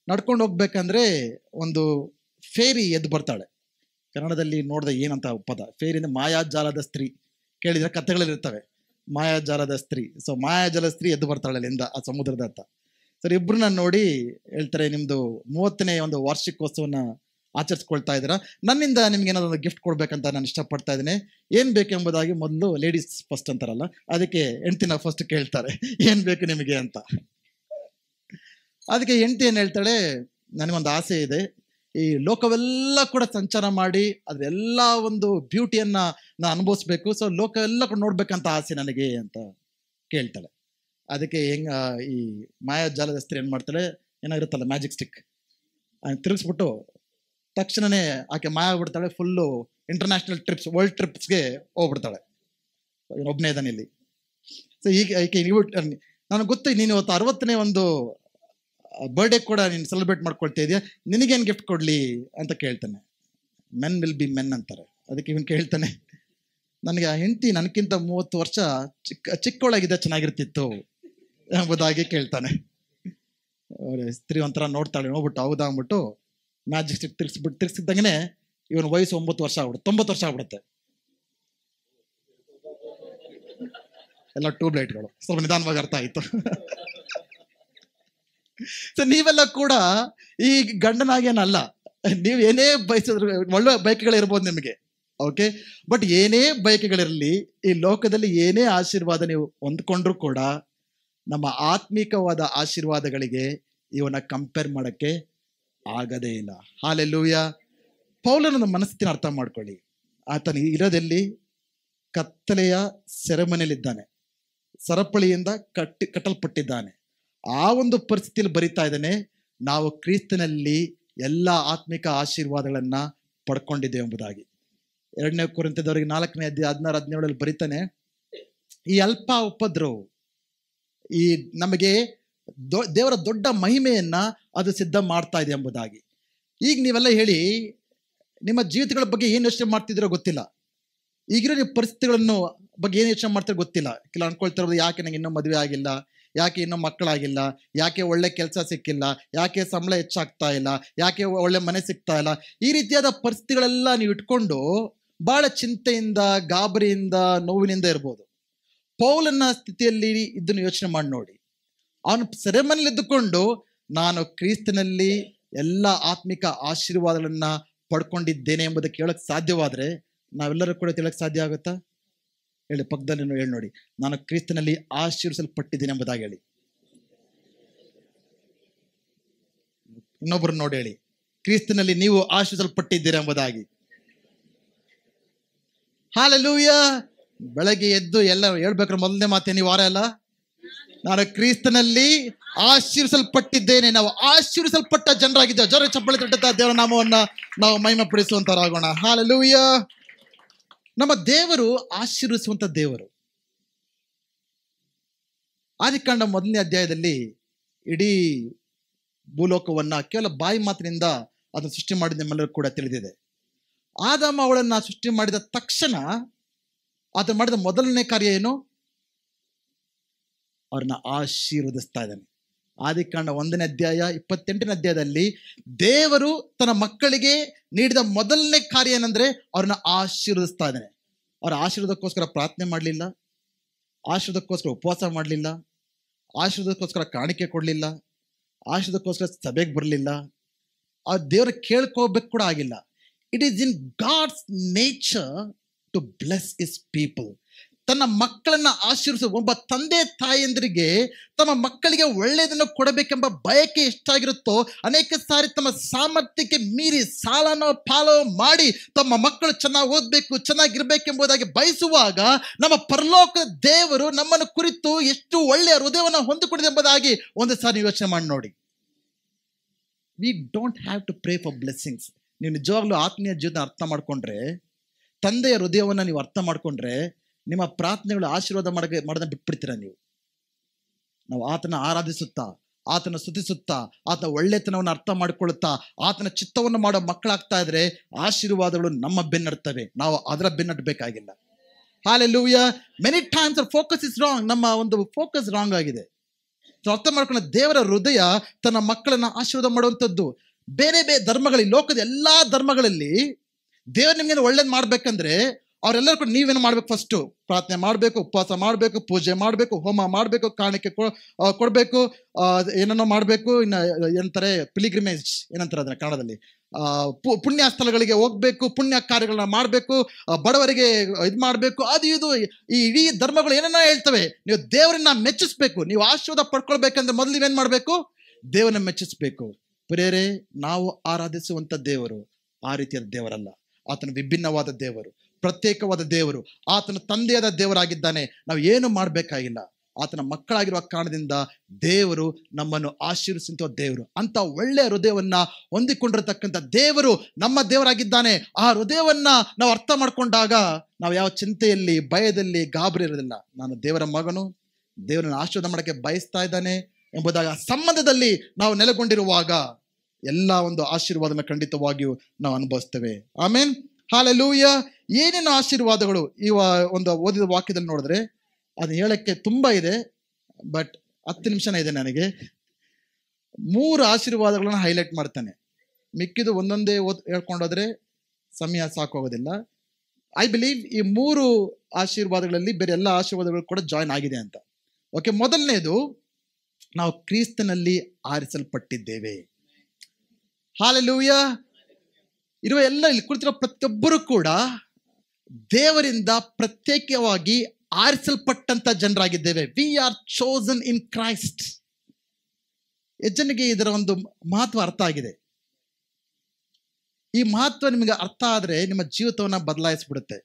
ನಡ್ಕೊಂಡು ಹೋಗ್ಬೇಕಂದ್ರೆ ಒಂದು ಫೇರಿ ಎದ್ದು ಬರ್ತಾಳೆ. ಕನ್ನಡದಲ್ಲಿ ನೋಡಿದ ಏನಂತ ಪದ ಫೇರಿ ಅಂದ್ರೆ ಮಾಯಾಜಾಲದ ಸ್ತ್ರೀ. ಕೇಳಿದ್ರೆ ಕಥೆಗಳಲ್ಲಿ ಇರ್ತವೆ ಮಾಯಾಜಾಲದ ಸ್ತ್ರೀ. ಸೊ ಮಾಯಾಜಾಲದ ಸ್ತ್ರೀ ಎದ್ದು ಬರ್ತಾಳೆ ಅಲ್ಲಿಂದ ಆ ಸಮುದ್ರದ ಹತ್ತ. ಸರ್ ಇಬ್ಬರನ್ನ ನೋಡಿ ಹೇಳ್ತಾರೆ, ನಿಮ್ಮದು 30ನೇ ಒಂದು ವಾರ್ಷಿಕೋತ್ಸವನ ಆಚರಿಸ್ಕೊಳ್ತಾ ಇದ್ದೀರಾ, ನನ್ನಿಂದ ನಿಮ್ಗೆ ಏನಾದ್ರು ಒಂದು ಗಿಫ್ಟ್ ಕೊಡ್ಬೇಕಂತ ನಾನು ಇಷ್ಟಪಡ್ತಾ ಇದ್ದೀನಿ, ಏನು ಬೇಕೆಂಬುದಾಗಿ ಮೊದಲು ಲೇಡೀಸ್ ಫಸ್ಟ್ ಅಂತಾರಲ್ಲ, ಅದಕ್ಕೆ ಹೆಂಡ್ತಿನ ಫಸ್ಟ್ ಕೇಳ್ತಾರೆ ಏನು ಬೇಕು ನಿಮಗೆ ಅಂತ. ಅದಕ್ಕೆ ಹೆಂಡ್ತಿ ಏನು ಹೇಳ್ತಾಳೆ, ನನಗೊಂದು ಆಸೆ ಇದೆ, ಈ ಲೋಕವೆಲ್ಲ ಕೂಡ ಸಂಚಾರ ಮಾಡಿ ಅದೆಲ್ಲ ಒಂದು ಬ್ಯೂಟಿಯನ್ನ ನಾನು ಅನುಭವಿಸ್ಬೇಕು, ಸೊ ಲೋಕ ಎಲ್ಲ ಕೂಡ ನೋಡ್ಬೇಕಂತ ಆಸೆ ನನಗೆ ಅಂತ ಕೇಳ್ತಾಳೆ. ಅದಕ್ಕೆ ಈ ಮಾಯಾಜಾಲದ ಸ್ತ್ರೀ ಏನು ಮಾಡ್ತಾಳೆ, ಏನಾಗಿರುತ್ತಲ್ಲ ಮ್ಯಾಜಿಕ್ ಸ್ಟಿಕ್ ತಿರುಗಿಸ್ಬಿಟ್ಟು ತಕ್ಷಣನೇ ಆಕೆ ಮಾಯ ಆಗ್ಬಿಡ್ತಾಳೆ. ಫುಲ್ಲು ಇಂಟರ್ನ್ಯಾಷನಲ್ ಟ್ರಿಪ್ಸ್, ವರ್ಲ್ಡ್ ಟ್ರಿಪ್ಸ್ಗೆ ಹೋಗ್ಬಿಡ್ತಾಳೆ. ಒಬ್ಬನೇ ಇದ್ದಾನೆ ಇಲ್ಲಿ. ಸೊ ಈಗ ಆಕೆ ನನಗೆ ಗೊತ್ತು, ನೀನು ಇವತ್ತು 60ನೇ ಒಂದು ಬರ್ಡೇ ಕೂಡ ನೀನು ಸೆಲೆಬ್ರೇಟ್ ಮಾಡ್ಕೊಳ್ತಾ ಇದೆಯಾ, ನಿನಗೇನು ಗಿಫ್ಟ್ ಕೊಡಲಿ ಅಂತ ಕೇಳ್ತಾನೆ. ಮೆನ್ ವಿಲ್ ಬಿ ಮೆನ್ ಅಂತಾರೆ. ಅದಕ್ಕೆ ಇವನು ಕೇಳ್ತಾನೆ, ನನಗೆ ಆ ಹೆಂಡತಿ ನನಗಿಂತ 30 ವರ್ಷ ಚಿಕ್ಕವಳಾಗಿದ್ದ ಚೆನ್ನಾಗಿರ್ತಿತ್ತು ಎಂಬುದಾಗಿ ಕೇಳ್ತಾನೆ. ಸ್ತ್ರೀ ಒಂಥರ ನೋಡ್ತಾಳೆ, ನೋಡ್ಬಿಟ್ಟು ಹೌದಾ ಅಂದ್ಬಿಟ್ಟು ಮ್ಯಾಜಿಕ್ ಸ್ಟಿಕ್ ತಿರ್ಗಿಸಿದಂಗೆ ಇವನ ವಯಸ್ಸು 9 ವರ್ಷ ಆಗ್ಬಿಡುತ್ತೆ, 90 ವರ್ಷ ಆಗ್ಬಿಡುತ್ತೆ. ಎಲ್ಲ ಟ್ಯೂಬ್ ಲೈಟ್ಗಳು. ಸ್ವಲ್ಪ ನಿಧಾನವಾಗಿ ಅರ್ಥ ಆಯ್ತು. ಸೊ ನೀವೆಲ್ಲ ಕೂಡ ಈ ಗಂಡನಾಗೇನಲ್ಲ, ನೀವು ಏನೇ ಬಯಸಿದ್ರು ಒಳ್ಳೆ ಬಯಕೆಗಳಿರ್ಬೋದು ನಿಮಗೆ, ಓಕೆ. ಬಟ್ ಏನೇ ಬಯಕೆಗಳಿರಲಿ, ಈ ಲೋಕದಲ್ಲಿ ಏನೇ ಆಶೀರ್ವಾದ ನೀವು ಹೊಂದ್ಕೊಂಡ್ರು ಕೂಡ ನಮ್ಮ ಆತ್ಮಿಕವಾದ ಆಶೀರ್ವಾದಗಳಿಗೆ ಇವನ್ನ ಕಂಪೇರ್ ಮಾಡಕ್ಕೆ ಆಗದೇ ಇಲ್ಲ. ಹಾಲೆಲೂಯಾ. ಪೌಲನ ಮನಸ್ಥಿತಿನ ಅರ್ಥ ಮಾಡ್ಕೊಳ್ಳಿ. ಆತನ ಇರೋದೆಲ್ಲಿ? ಕತ್ತಲೆಯ ಸೆರೆಮನೆಯಲ್ಲಿದ್ದಾನೆ, ಸರಪಳಿಯಿಂದ ಕಟ್ಟಲ್ಪಟ್ಟಿದ್ದಾನೆ. ಆ ಒಂದು ಪರಿಸ್ಥಿತಿಯಲ್ಲಿ ಬರಿತಾ ಇದ್ದಾನೆ, ನಾವು ಕ್ರಿಸ್ತನಲ್ಲಿ ಎಲ್ಲ ಆತ್ಮಿಕ ಆಶೀರ್ವಾದಗಳನ್ನ ಪಡ್ಕೊಂಡಿದ್ದೇವೆ ಎಂಬುದಾಗಿ. 2ನೇ ಕೊರಿಂಥದವರಿಗೆ 4ನೇ ಅಧ್ಯಾಯ 16-17 ಬರೀತಾನೆ, ಈ ಅಲ್ಪ ಉಪದ್ರವು ಈ ನಮಗೆ ದೇವರ ದೊಡ್ಡ ಮಹಿಮೆಯನ್ನ ಅದು ಸಿದ್ಧ ಮಾಡ್ತಾ ಇದೆ ಎಂಬುದಾಗಿ. ಈಗ ನೀವೆಲ್ಲ ಹೇಳಿ, ನಿಮ್ಮ ಜೀವಿತಗಳ ಬಗ್ಗೆ ಏನು ಯೋಚನೆ ಮಾಡ್ತಿದ್ದೀರೋ ಗೊತ್ತಿಲ್ಲ, ಈಗಿರೋ ನೀವು ಪರಿಸ್ಥಿತಿಗಳನ್ನು ಬಗ್ಗೆ ಏನು ಯೋಚನೆ ಮಾಡ್ತಿರೋ ಗೊತ್ತಿಲ್ಲ. ಕೆಲವು ಅನ್ಕೊಳ್ತಿರೋದು, ಯಾಕೆ ನಂಗೆ ಇನ್ನೂ ಮದುವೆ ಆಗಿಲ್ಲ, ಯಾಕೆ ಇನ್ನೂ ಮಕ್ಕಳಾಗಿಲ್ಲ, ಯಾಕೆ ಒಳ್ಳೆ ಕೆಲಸ ಸಿಕ್ಕಿಲ್ಲ, ಯಾಕೆ ಸಂಬಳ ಹೆಚ್ಚಾಗ್ತಾ ಇಲ್ಲ, ಯಾಕೆ ಒಳ್ಳೆ ಮನೆ ಸಿಗ್ತಾ ಇಲ್ಲ. ಈ ರೀತಿಯಾದ ಪರಿಸ್ಥಿತಿಗಳೆಲ್ಲ ನೀವು ಇಟ್ಕೊಂಡು ಬಹಳ ಚಿಂತೆಯಿಂದ, ಗಾಬರಿಯಿಂದ, ನೋವಿನಿಂದ ಇರ್ಬೋದು. ಪೌಲನ ಸ್ಥಿತಿಯಲ್ಲಿ ಇದನ್ನು ಯೋಚನೆ ಮಾಡಿ ನೋಡಿ. ಅವನು ಸೆರೆಮನೆಯಲ್ಲಿ ಇದ್ದುಕೊಂಡು ನಾನು ಕ್ರಿಸ್ತನಲ್ಲಿ ಎಲ್ಲ ಆತ್ಮಿಕ ಆಶೀರ್ವಾದಗಳನ್ನ ಪಡ್ಕೊಂಡಿದ್ದೇನೆ ಎಂಬುದಕ್ಕೆ ಹೇಳಕ್ ಸಾಧ್ಯವಾದ್ರೆ ನಾವೆಲ್ಲರೂ ಕೂಡ ತಿಳಕ್ ಸಾಧ್ಯ ಆಗುತ್ತಾ? ಹೇಳಿ, ಪಕ್ಕದಲ್ಲಿ ಹೇಳಿ ನೋಡಿ, ನಾನು ಕ್ರಿಸ್ತನಲ್ಲಿ ಆಶೀರ್ವಿಸಲ್ಪಟ್ಟಿದ್ದೀನಿ ಎಂಬುದಾಗಿ ಹೇಳಿ. ಇನ್ನೊಬ್ಬರು ನೋಡಿ ಹೇಳಿ, ಕ್ರಿಸ್ತನಲ್ಲಿ ನೀವು ಆಶೀರ್ವಿಸಲ್ಪಟ್ಟಿದ್ದೀರಾ ಎಂಬುದಾಗಿ. ಹಾಲೆಲೂಯ. ಬೆಳಗ್ಗೆ ಎದ್ದು ಎಲ್ಲ ಹೇಳ್ಬೇಕಾದ್ರೆ ಮೊದಲನೇ ಮಾತೇನು ಈ ವಾರ ಎಲ್ಲ, ನಾನು ಕ್ರಿಸ್ತನಲ್ಲಿ ಆಶೀರ್ವಿಸಲ್ಪಟ್ಟಿದ್ದೇನೆ. ನಾವು ಆಶೀರ್ವಿಸಲ್ಪಟ್ಟ ಜನರಾಗಿದ್ದೇವೆ. ಜೋರ ಚಪ್ಪಳೆ ತಟ್ಟುತ್ತಾ ದೇವರ ನಾಮವನ್ನ ನಾವು ಮಹಿಮೆ ಪಡಿಸುವಂತರಾಗೋಣ. ಹಾಲೆಲೂಯ. ನಮ್ಮ ದೇವರು ಆಶೀರ್ವಿಸುವಂತ ದೇವರು. ಆದಿಕಾಂಡ 1ನೇ ಅಧ್ಯಾಯದಲ್ಲಿ ಇಡೀ ಭೂಲೋಕವನ್ನ ಕೇವಲ ಬಾಯಿ ಮಾತಿನಿಂದ ಅದನ್ನು ಸೃಷ್ಟಿ ಮಾಡಿದ ನಿಮ್ಮೆಲ್ಲರೂ ಕೂಡ ತಿಳಿದಿದೆ. ಆದಾಮ ಅವಳನ್ನ ಸೃಷ್ಟಿ ಮಾಡಿದ ತಕ್ಷಣ ಆತ ಮಾಡಿದ ಮೊದಲನೇ ಕಾರ್ಯ ಏನು? ಅವ್ರನ್ನ ಆಶೀರ್ವದಿಸ್ತಾ ಇದ್ದಾನೆ. ಆದಿಕಾಂಡ 1ನೇ ಅಧ್ಯಾಯ 28ನೇ ಅಧ್ಯಾಯದಲ್ಲಿ ದೇವರು ತನ್ನ ಮಕ್ಕಳಿಗೆ ನೀಡಿದ ಮೊದಲನೇ ಕಾರ್ಯ ಏನಂದ್ರೆ ಅವ್ರನ್ನ ಆಶೀರ್ವದಿಸ್ತಾ ಇದ್ದಾನೆ. ಅವ್ರ ಆಶೀರ್ವಾದಕ್ಕೋಸ್ಕರ ಪ್ರಾರ್ಥನೆ ಮಾಡಲಿಲ್ಲ, ಆಶೀರ್ವಾದಕ್ಕೋಸ್ಕರ ಉಪವಾಸ ಮಾಡಲಿಲ್ಲ, ಆಶೀರ್ವಾದಕ್ಕೋಸ್ಕರ ಕಾಣಿಕೆ ಕೊಡಲಿಲ್ಲ, ಆಶೀರ್ವಾದಕ್ಕೋಸ್ಕರ ಸಭೆಗೆ ಬರಲಿಲ್ಲ, ಆ ದೇವರ ಕೇಳ್ಕೋಬೇಕು ಕೂಡ ಆಗಿಲ್ಲ. It is in God's nature to bless his people. ತನ್ನ ಮಕ್ಕಳನ್ನ ಆಶೀರ್ವಿಸ ಒಬ್ಬ ತಂದೆ ತಾಯಂದ್ರಿಗೆ ತಮ್ಮ ಮಕ್ಕಳಿಗೆ ಒಳ್ಳೆಯದನ್ನು ಕೊಡಬೇಕೆಂಬ ಬಯಕೆ ಎಷ್ಟಾಗಿರುತ್ತೋ, ಅನೇಕ ಸಾರಿ ತಮ್ಮ ಸಾಮರ್ಥ್ಯಕ್ಕೆ ಮೀರಿ ಸಾಲನೋ ಪಾಲೋ ಮಾಡಿ ತಮ್ಮ ಮಕ್ಕಳು ಚೆನ್ನಾಗಿ ಓದಬೇಕು, ಚೆನ್ನಾಗಿರ್ಬೇಕೆಂಬುದಾಗಿ ಬಯಸುವಾಗ ನಮ್ಮ ಪರಲೋಕ ದೇವರು ನಮ್ಮನ್ನು ಕುರಿತು ಎಷ್ಟು ಒಳ್ಳೆಯ ಹೃದಯವನ್ನು ಹೊಂದಿಕೊಂಡಿದೆ ಎಂಬುದಾಗಿ ಒಂದು ಸಾರಿ ಯೋಚನೆ ಮಾಡಿ ನೋಡಿ. We don't have to pray for blessings. ನೀವು ನಿಜವಾಗ್ಲೂ ಆತ್ಮೀಯ ಜೀವನ ಅರ್ಥ ಮಾಡ್ಕೊಂಡ್ರೆ, ತಂದೆಯ ಹೃದಯವನ್ನು ನೀವು ಅರ್ಥ ಮಾಡ್ಕೊಂಡ್ರೆ, ನಿಮ್ಮ ಪ್ರಾರ್ಥನೆಗಳು ಆಶೀರ್ವಾದ ಮಾಡೋದನ್ನ ಬಿಟ್ಬಿಡ್ತೀರ ನೀವು. ನಾವು ಆತನ ಆರಾಧಿಸುತ್ತಾ, ಆತನ ಸ್ತುತಿಸುತ್ತಾ, ಆತನ ಒಳ್ಳೆತನವನ್ನು ಅರ್ಥ ಮಾಡಿಕೊಳ್ಳುತ್ತಾ ಆತನ ಚಿತ್ತವನ್ನು ಮಾಡೋ ಮಕ್ಕಳಾಗ್ತಾ ಇದ್ರೆ ಆಶೀರ್ವಾದಗಳು ನಮ್ಮ ಬೆನ್ನಡ್ತವೆ. ನಾವು ಅದರ ಬೆನ್ನಟ್ಟಬೇಕಾಗಿಲ್ಲ. Hallelujah. Many times our focus is wrong. ನಮ್ಮ ಒಂದು ಫೋಕಸ್ ರಾಂಗ್ ಆಗಿದೆ. ಅರ್ಥ ಮಾಡ್ಕೊಂಡ ದೇವರ ಹೃದಯ ತನ್ನ ಮಕ್ಕಳನ್ನ ಆಶೀರ್ವಾದ ಮಾಡುವಂಥದ್ದು. ಬೇರೆ ಬೇರೆ ಧರ್ಮಗಳಲ್ಲಿ, ಲೋಕದ ಎಲ್ಲಾ ಧರ್ಮಗಳಲ್ಲಿ ದೇವರು ನಿಮ್ಗೆ ಒಳ್ಳೇದು ಮಾಡ್ಬೇಕಂದ್ರೆ ಅವರೆಲ್ಲರೂ ಕೂಡ ನೀವೇನು ಮಾಡ್ಬೇಕು? ಫಸ್ಟು ಪ್ರಾರ್ಥನೆ ಮಾಡಬೇಕು, ಉಪವಾಸ ಮಾಡಬೇಕು, ಪೂಜೆ ಮಾಡಬೇಕು, ಹೋಮ ಮಾಡಬೇಕು, ಕಾಣಿಕೆ ಕೊಡಬೇಕು, ಏನನ್ನೋ ಮಾಡಬೇಕು. ಇನ್ನು ಏನಂತಾರೆ, ಪಿಲಿಗ್ರಿಮೇಜ್ ಏನಂತಾರೆ ಅದನ್ನ ಕನ್ನಡದಲ್ಲಿ, ಪುಣ್ಯ ಸ್ಥಳಗಳಿಗೆ ಹೋಗ್ಬೇಕು, ಪುಣ್ಯ ಕಾರ್ಯಗಳನ್ನ ಮಾಡಬೇಕು, ಬಡವರಿಗೆ ಇದು ಮಾಡಬೇಕು, ಅದು ಇದು. ಈ ಇಡೀ ಧರ್ಮಗಳು ಏನನ್ನೋ ಹೇಳ್ತವೆ. ನೀವು ದೇವರನ್ನ ಮೆಚ್ಚಿಸ್ಬೇಕು. ನೀವು ಆಶೀರ್ವಾದ ಪಡ್ಕೊಳ್ಬೇಕಂದ್ರೆ ಮೊದಲು ನೀವೇನು ಮಾಡಬೇಕು? ದೇವರನ್ನ ಮೆಚ್ಚಿಸ್ಬೇಕು. ಪ್ರಿಯರೇ, ನಾವು ಆರಾಧಿಸುವಂತ ದೇವರು ಆ ರೀತಿಯ ದೇವರಲ್ಲ. ಆತನ ವಿಭಿನ್ನವಾದ ದೇವರು, ಪ್ರತ್ಯೇಕವಾದ ದೇವರು, ಆತನ ತಂದೆಯಾದ ದೇವರಾಗಿದ್ದಾನೆ. ನಾವು ಏನು ಮಾಡಬೇಕಾಗಿಲ್ಲ. ಆತನ ಮಕ್ಕಳಾಗಿರುವ ಕಾರಣದಿಂದ ದೇವರು ನಮ್ಮನ್ನು ಆಶೀರ್ವಿಸುವಂತ ದೇವರು. ಅಂತ ಒಳ್ಳೆಯ ಹೃದಯವನ್ನ ಹೊಂದಿಕೊಂಡಿರತಕ್ಕಂಥ ದೇವರು ನಮ್ಮ ದೇವರಾಗಿದ್ದಾನೆ. ಆ ಹೃದಯವನ್ನ ನಾವು ಅರ್ಥ ಮಾಡ್ಕೊಂಡಾಗ ನಾವು ಯಾವ ಚಿಂತೆಯಲ್ಲಿ, ಭಯದಲ್ಲಿ, ಗಾಬರಿ ಇರೋದಿಲ್ಲ. ನಾನು ದೇವರ ಮಗನು, ದೇವರನ್ನ ಆಶೀರ್ವಾದ ಮಾಡಕ್ಕೆ ಬಯಸ್ತಾ ಇದ್ದಾನೆ ಎಂಬುದಾಗಿ ಆ ಸಂಬಂಧದಲ್ಲಿ ನಾವು ನೆಲೆಗೊಂಡಿರುವಾಗ ಎಲ್ಲ ಒಂದು ಆಶೀರ್ವಾದನ ಖಂಡಿತವಾಗಿಯೂ ನಾವು ಅನುಭವಿಸ್ತೇವೆ. ಆಮೇನ್. ಹಾಲೆಲೂಯ. ಏನೇನು ಆಶೀರ್ವಾದಗಳು ಈ ಒಂದು ಓದಿದ ವಾಕ್ಯದಲ್ಲಿ ನೋಡಿದ್ರೆ ಅದು ಹೇಳಕ್ಕೆ ತುಂಬಾ ಇದೆ. ಬಟ್ 10 ನಿಮಿಷನೇ ಇದೆ ನನಗೆ. 3 ಆಶೀರ್ವಾದಗಳನ್ನ ಹೈಲೈಟ್ ಮಾಡ್ತಾನೆ. ಮಿಕ್ಕಿದು ಒಂದೊಂದೇ ಹೇಳ್ಕೊಂಡೋದ್ರೆ ಸಮಯ ಸಾಕೋಗೋದಿಲ್ಲ. ಐ ಬಿಲೀವ್ ಈ 3 ಆಶೀರ್ವಾದಗಳಲ್ಲಿ ಬೇರೆ ಎಲ್ಲ ಆಶೀರ್ವಾದಗಳು ಕೂಡ ಜಾಯಿನ್ ಆಗಿದೆ ಅಂತ. ಓಕೆ, ಮೊದಲನೇದು, ನಾವು ಕ್ರಿಸ್ತನಲ್ಲಿ ಆರಿಸಲ್ಪಟ್ಟಿದ್ದೇವೆ. ಹಾಲೆಲೂಯ. ಇರುವ ಎಲ್ಲ ಇಲ್ಲಿ ಕುಳಿತಿರೋ ಪ್ರತಿಯೊಬ್ಬರು ಕೂಡ ದೇವರಿಂದ ಪ್ರತ್ಯೇಕವಾಗಿ ಆರಿಸಲ್ಪಟ್ಟಂತ ಜನರಾಗಿದ್ದೇವೆ. We are chosen in Christ. ಜನರಿಗೆ ಇದರ ಒಂದು ಮಹತ್ವ ಅರ್ಥ ಆಗಿದೆ. ಈ ಮಹತ್ವ ನಿಮಗೆ ಅರ್ಥ ಆದ್ರೆ ನಿಮ್ಮ ಜೀವಿತವನ್ನ ಬದಲಾಯಿಸ್ಬಿಡುತ್ತೆ.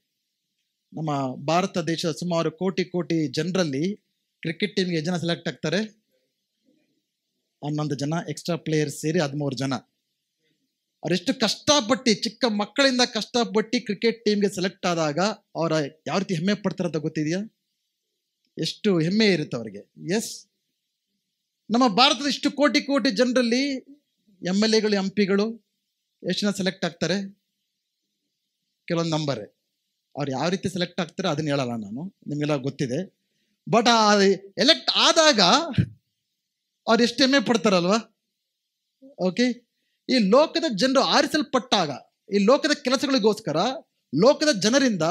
ನಮ್ಮ ಭಾರತ ದೇಶದ ಸುಮಾರು ಕೋಟಿ ಜನರಲ್ಲಿ ಕ್ರಿಕೆಟ್ ಟೀಮ್ಗೆ ಜನ ಸೆಲೆಕ್ಟ್ ಆಗ್ತಾರೆ? 11 ಜನ, ಎಕ್ಸ್ಟ್ರಾ ಪ್ಲೇಯರ್ಸ್ ಸೇರಿ 13 ಜನ. ಅವರೆಷ್ಟು ಕಷ್ಟಪಟ್ಟು, ಚಿಕ್ಕ ಮಕ್ಕಳಿಂದ ಕಷ್ಟಪಟ್ಟು ಕ್ರಿಕೆಟ್ ಟೀಮ್ಗೆ ಸೆಲೆಕ್ಟ್ ಆದಾಗ ಅವರ ಯಾವ ರೀತಿ ಹೆಮ್ಮೆ ಪಡ್ತಾರಂತ ಗೊತ್ತಿದೆಯಾ? ಎಷ್ಟು ಹೆಮ್ಮೆ ಇರುತ್ತೆ ಅವರಿಗೆ. ಎಸ್, ನಮ್ಮ ಭಾರತದ ಇಷ್ಟು ಕೋಟಿ ಜನರಲ್ಲಿ MLAಗಳು, MP ಗಳು ಎಷ್ಟು ಜನ ಸೆಲೆಕ್ಟ್ ಆಗ್ತಾರೆ? ಕೆಲವೊಂದು ನಂಬರ್. ಅವ್ರು ಯಾವ ರೀತಿ ಸೆಲೆಕ್ಟ್ ಆಗ್ತಾರೆ ಅದನ್ನ ಹೇಳಲ್ಲ ನಾನು, ನಿಮ್ಗೆಲ್ಲ ಗೊತ್ತಿದೆ. ಬಟ್ ಎಲೆಕ್ಟ್ ಆದಾಗ ಅವ್ರು ಎಷ್ಟು ಹೆಮ್ಮೆ ಪಡ್ತಾರಲ್ವಾ? ಓಕೆ, ಈ ಲೋಕದ ಜನರು ಆರಿಸಲ್ಪಟ್ಟಾಗ, ಈ ಲೋಕದ ಕೆಲಸಗಳಿಗೋಸ್ಕರ ಲೋಕದ ಜನರಿಂದ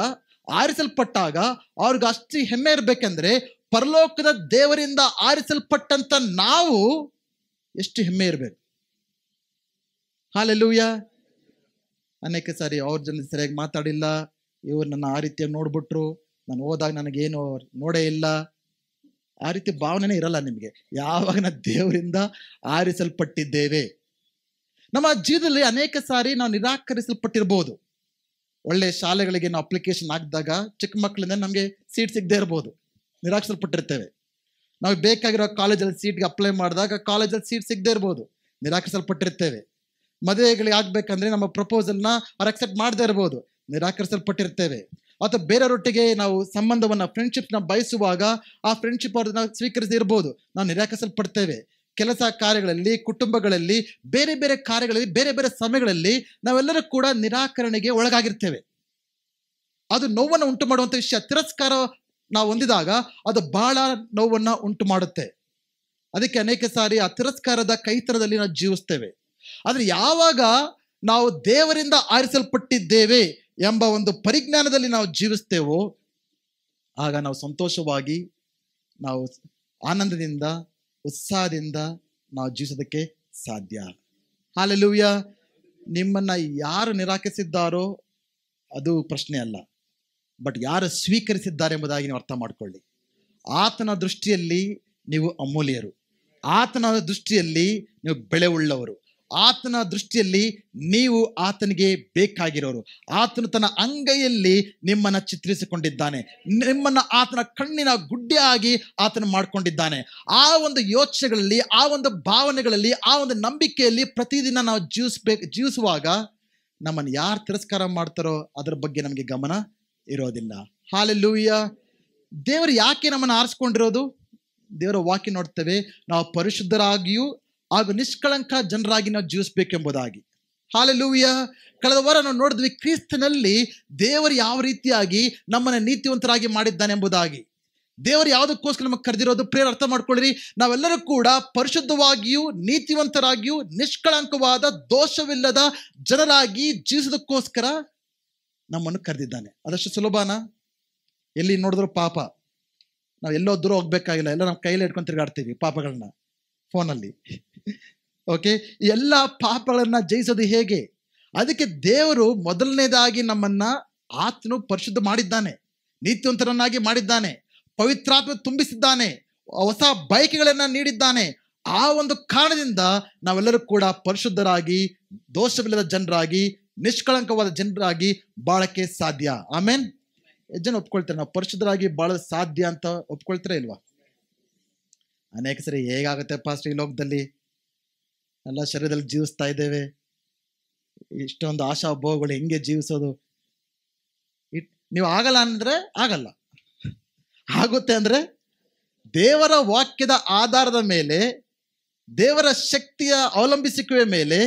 ಆರಿಸಲ್ಪಟ್ಟಾಗ ಅವ್ರಿಗೆ ಅಷ್ಟು ಹೆಮ್ಮೆ ಇರ್ಬೇಕಂದ್ರೆ ಪರಲೋಕದ ದೇವರಿಂದ ಆರಿಸಲ್ಪಟ್ಟಂತ ನಾವು ಎಷ್ಟು ಹೆಮ್ಮೆ ಇರ್ಬೇಕು. ಹಾಲೆಲೂಯ. ಅನೇಕ ಸಾರಿ ಅವ್ರ ಜನ ಸರಿಯಾಗಿ ಮಾತಾಡಿಲ್ಲ, ಇವ್ರು ನನ್ನ ಆ ರೀತಿಯಾಗಿ ನೋಡ್ಬಿಟ್ರು, ನಾನು ಹೋದಾಗ ನನಗೇನು ನೋಡೇ ಇಲ್ಲ, ಆ ರೀತಿ ಭಾವನೆನೇ ಇರಲ್ಲ ನಿಮಗೆ. ಯಾವಾಗ ನಾವು ದೇವರಿಂದ ಆರಿಸಲ್ಪಟ್ಟಿದ್ದೇವೆ. ನಮ್ಮ ಜೀವನದಲ್ಲಿ ಅನೇಕ ಸಾರಿ ನಾವು ನಿರಾಕರಿಸಲ್ಪಟ್ಟಿರ್ಬೋದು. ಒಳ್ಳೆ ಶಾಲೆಗಳಿಗೆ ನಾವು ಅಪ್ಲಿಕೇಶನ್ ಹಾಕಿದಾಗ ಚಿಕ್ಕ ಮಕ್ಕಳಿಂದ ನಮಗೆ ಸೀಟ್ ಸಿಗದೆ ಇರ್ಬೋದು, ನಿರಾಕರಿಸಲ್ಪಟ್ಟಿರ್ತೇವೆ. ನಾವು ಬೇಕಾಗಿರೋ ಕಾಲೇಜಲ್ಲಿ ಸೀಟ್ಗೆ ಅಪ್ಲೈ ಮಾಡಿದಾಗ ಕಾಲೇಜಲ್ಲಿ ಸೀಟ್ ಸಿಗದೆ ಇರ್ಬೋದು, ನಿರಾಕರಿಸಲ್ಪಟ್ಟಿರ್ತೇವೆ. ಮದುವೆಗಳಿಗೆ ಆಗ್ಬೇಕಂದ್ರೆ ನಮ್ಮ ಪ್ರಪೋಸಲ್ನ ಅವ್ರು ಅಕ್ಸೆಪ್ಟ್ ಮಾಡದೇ ಇರ್ಬೋದು, ನಿರಾಕರಿಸಲ್ಪಟ್ಟಿರ್ತೇವೆ. ಅಥವಾ ಬೇರೆಯವರೊಟ್ಟಿಗೆ ನಾವು ಸಂಬಂಧವನ್ನು, ಫ್ರೆಂಡ್ಶಿಪ್ನ ಬಯಸುವಾಗ ಆ ಫ್ರೆಂಡ್ಶಿಪ್ ಅವ್ರನ್ನ ಸ್ವೀಕರಿಸದೇ ಇರ್ಬೋದು, ನಾವು ನಿರಾಕರಿಸಲ್ಪಡ್ತೇವೆ. ಕೆಲಸ ಕಾರ್ಯಗಳಲ್ಲಿ, ಕುಟುಂಬಗಳಲ್ಲಿ, ಬೇರೆ ಬೇರೆ ಕಾರ್ಯಗಳಲ್ಲಿ, ಬೇರೆ ಬೇರೆ ಸಮಯಗಳಲ್ಲಿ ನಾವೆಲ್ಲರೂ ಕೂಡ ನಿರಾಕರಣೆಗೆ ಒಳಗಾಗಿರ್ತೇವೆ. ಅದು ನೋವನ್ನು ಉಂಟು ಮಾಡುವಂಥ ವಿಷಯ. ತಿರಸ್ಕಾರ ನಾವು ಹೊಂದಿದಾಗ ಅದು ಬಹಳ ನೋವನ್ನು ಉಂಟು ಮಾಡುತ್ತೆ. ಅದಕ್ಕೆ ಅನೇಕ ಸಾರಿ ಆ ತಿರಸ್ಕಾರದ ಕೈತರದಲ್ಲಿ ನಾವು ಜೀವಿಸ್ತೇವೆ. ಆದರೆ ಯಾವಾಗ ನಾವು ದೇವರಿಂದ ಆರಿಸಲ್ಪಟ್ಟಿದ್ದೇವೆ ಎಂಬ ಒಂದು ಪರಿಜ್ಞಾನದಲ್ಲಿ ನಾವು ಜೀವಿಸ್ತೇವೋ, ಆಗ ನಾವು ಸಂತೋಷವಾಗಿ, ನಾವು ಆನಂದದಿಂದ, ಉತ್ಸಾಹದಿಂದ ನಾವು ಜೀವಿಸೋದಕ್ಕೆ ಸಾಧ್ಯ. ಹಲ್ಲೆಲೂಯ. ನಿಮ್ಮನ್ನು ಯಾರು ನಿರಾಕರಿಸಿದ್ದಾರೋ ಅದು ಪ್ರಶ್ನೆ ಅಲ್ಲ, ಬಟ್ ಯಾರು ಸ್ವೀಕರಿಸಿದ್ದಾರೆ ಎಂಬುದಾಗಿ ನೀವು ಅರ್ಥ ಮಾಡಿಕೊಳ್ಳಿ. ಆತನ ದೃಷ್ಟಿಯಲ್ಲಿ ನೀವು ಅಮೂಲ್ಯರು, ಆತನ ದೃಷ್ಟಿಯಲ್ಲಿ ನೀವು ಬೆಲೆ ಉಳ್ಳವರು, ಆತನ ದೃಷ್ಟಿಯಲ್ಲಿ ನೀವು ಆತನಿಗೆ ಬೇಕಾಗಿರೋರು. ಆತನು ತನ್ನ ಅಂಗೈಯಲ್ಲಿ ನಿಮ್ಮನ್ನು ಚಿತ್ರಿಸಿಕೊಂಡಿದ್ದಾನೆ, ನಿಮ್ಮನ್ನು ಆತನ ಕಣ್ಣಿನ ಗುಡ್ಡೆಯಾಗಿ ಆತನು ಮಾಡಿಕೊಂಡಿದ್ದಾನೆ. ಆ ಒಂದು ಯೋಚನೆಗಳಲ್ಲಿ, ಆ ಒಂದು ಭಾವನೆಗಳಲ್ಲಿ, ಆ ಒಂದು ನಂಬಿಕೆಯಲ್ಲಿ ಪ್ರತಿದಿನ ನಾವು ಜೀವಿಸುವಾಗ ನಮ್ಮನ್ನು ಯಾರು ತಿರಸ್ಕಾರ ಮಾಡ್ತಾರೋ ಅದರ ಬಗ್ಗೆ ನಮಗೆ ಗಮನ ಇರೋದಿಲ್ಲ. ಹಲ್ಲೆಲೂಯಾ. ದೇವರು ಯಾಕೆ ನಮ್ಮನ್ನು ಆರಿಸ್ಕೊಂಡಿರೋದು? ದೇವರ ವಾಕ್ಯ ನೋಡ್ತೇವೆ, ನಾವು ಪರಿಶುದ್ಧರಾಗಿಯೂ ಹಾಗೂ ನಿಷ್ಕಳಂಕ ಜನರಾಗಿ ನಾವು ಜೀವಿಸಬೇಕೆಂಬುದಾಗಿ. ಹಲ್ಲೆಲೂಯಾ. ಕಳೆದ ವಾರ ನಾವು ನೋಡಿದ್ವಿ ಕ್ರಿಸ್ತನಲ್ಲಿ ದೇವರು ಯಾವ ರೀತಿಯಾಗಿ ನಮ್ಮನ್ನು ನೀತಿವಂತರಾಗಿ ಮಾಡಿದ್ದಾನೆ ಎಂಬುದಾಗಿ. ದೇವರು ಯಾವುದಕ್ಕೋಸ್ಕರ ನಮಗೆ ಕರೆದಿರೋದು ಪ್ರೇರ ಅರ್ಥ ಮಾಡ್ಕೊಳ್ಳಿರಿ. ನಾವೆಲ್ಲರೂ ಕೂಡ ಪರಿಶುದ್ಧವಾಗಿಯೂ ನೀತಿವಂತರಾಗಿಯೂ ನಿಷ್ಕಳಂಕವಾದ ದೋಷವಿಲ್ಲದ ಜನರಾಗಿ ಜೀವಿಸೋದಕ್ಕೋಸ್ಕರ ನಮ್ಮನ್ನು ಕರೆದಿದ್ದಾನೆ. ಅದಷ್ಟು ಸುಲಭನಾ? ಎಲ್ಲಿ ನೋಡಿದ್ರು ಪಾಪ. ನಾವು ಎಲ್ಲೋ ದೂರ ಹೋಗ್ಬೇಕಾಗಿಲ್ಲ, ಎಲ್ಲ ನಮ್ಮ ಕೈಯಲ್ಲಿ ಇಟ್ಕೊಂಡು ತಿರುಗಾಡ್ತೀವಿ ಪಾಪಗಳನ್ನ ಫೋನಲ್ಲಿ. ಓಕೆ, ಎಲ್ಲ ಪಾಪಗಳನ್ನ ಜಯಿಸೋದು ಹೇಗೆ? ಅದಕ್ಕೆ ದೇವರು ಮೊದಲನೇದಾಗಿ ನಮ್ಮನ್ನ ಆತನು ಪರಿಶುದ್ಧ ಮಾಡಿದ್ದಾನೆ, ನೀತಿವಂತರನ್ನಾಗಿ ಮಾಡಿದ್ದಾನೆ, ಪವಿತ್ರಾತ್ಮ ತುಂಬಿಸಿದ್ದಾನೆ, ಹೊಸ ಬಯಕೆಗಳನ್ನ ನೀಡಿದ್ದಾನೆ. ಆ ಒಂದು ಕಾರಣದಿಂದ ನಾವೆಲ್ಲರೂ ಕೂಡ ಪರಿಶುದ್ಧರಾಗಿ, ದೋಷವಿಲ್ಲದ ಜನರಾಗಿ, ನಿಷ್ಕಳಂಕವಾದ ಜನರಾಗಿ ಬಾಳಕ್ಕೆ ಸಾಧ್ಯ. ಆಮೇನ್. ಎಷ್ಟು ಜನ ಒಪ್ಕೊಳ್ತಾರೆ ನಾವು ಪರಿಶುದ್ಧರಾಗಿ ಬಾಳೋದು ಸಾಧ್ಯ ಅಂತ? ಒಪ್ಕೊಳ್ತಾರೆ ಇಲ್ವಾ? ಅನೇಕ ಸರಿ ಹೇಗಾಗುತ್ತೆ ಪಾಸ್ಟರ್, ಈ ಲೋಕದಲ್ಲಿ ಎಲ್ಲ ಶರೀರದಲ್ಲಿ ಜೀವಿಸ್ತಾ ಇದ್ದೇವೆ, ಇಷ್ಟೊಂದು ಆಶಾ ಭೋಗಗಳು ಹೆಂಗೆ ಜೀವಿಸೋದು? ನೀವು ಆಗಲ್ಲ ಅಂದ್ರೆ ಆಗಲ್ಲ, ಆಗುತ್ತೆ ಅಂದ್ರೆ ದೇವರ ವಾಕ್ಯದ ಆಧಾರದ ಮೇಲೆ, ದೇವರ ಶಕ್ತಿಯ ಅವಲಂಬಿಸಿಕೆಯ ಮೇಲೆ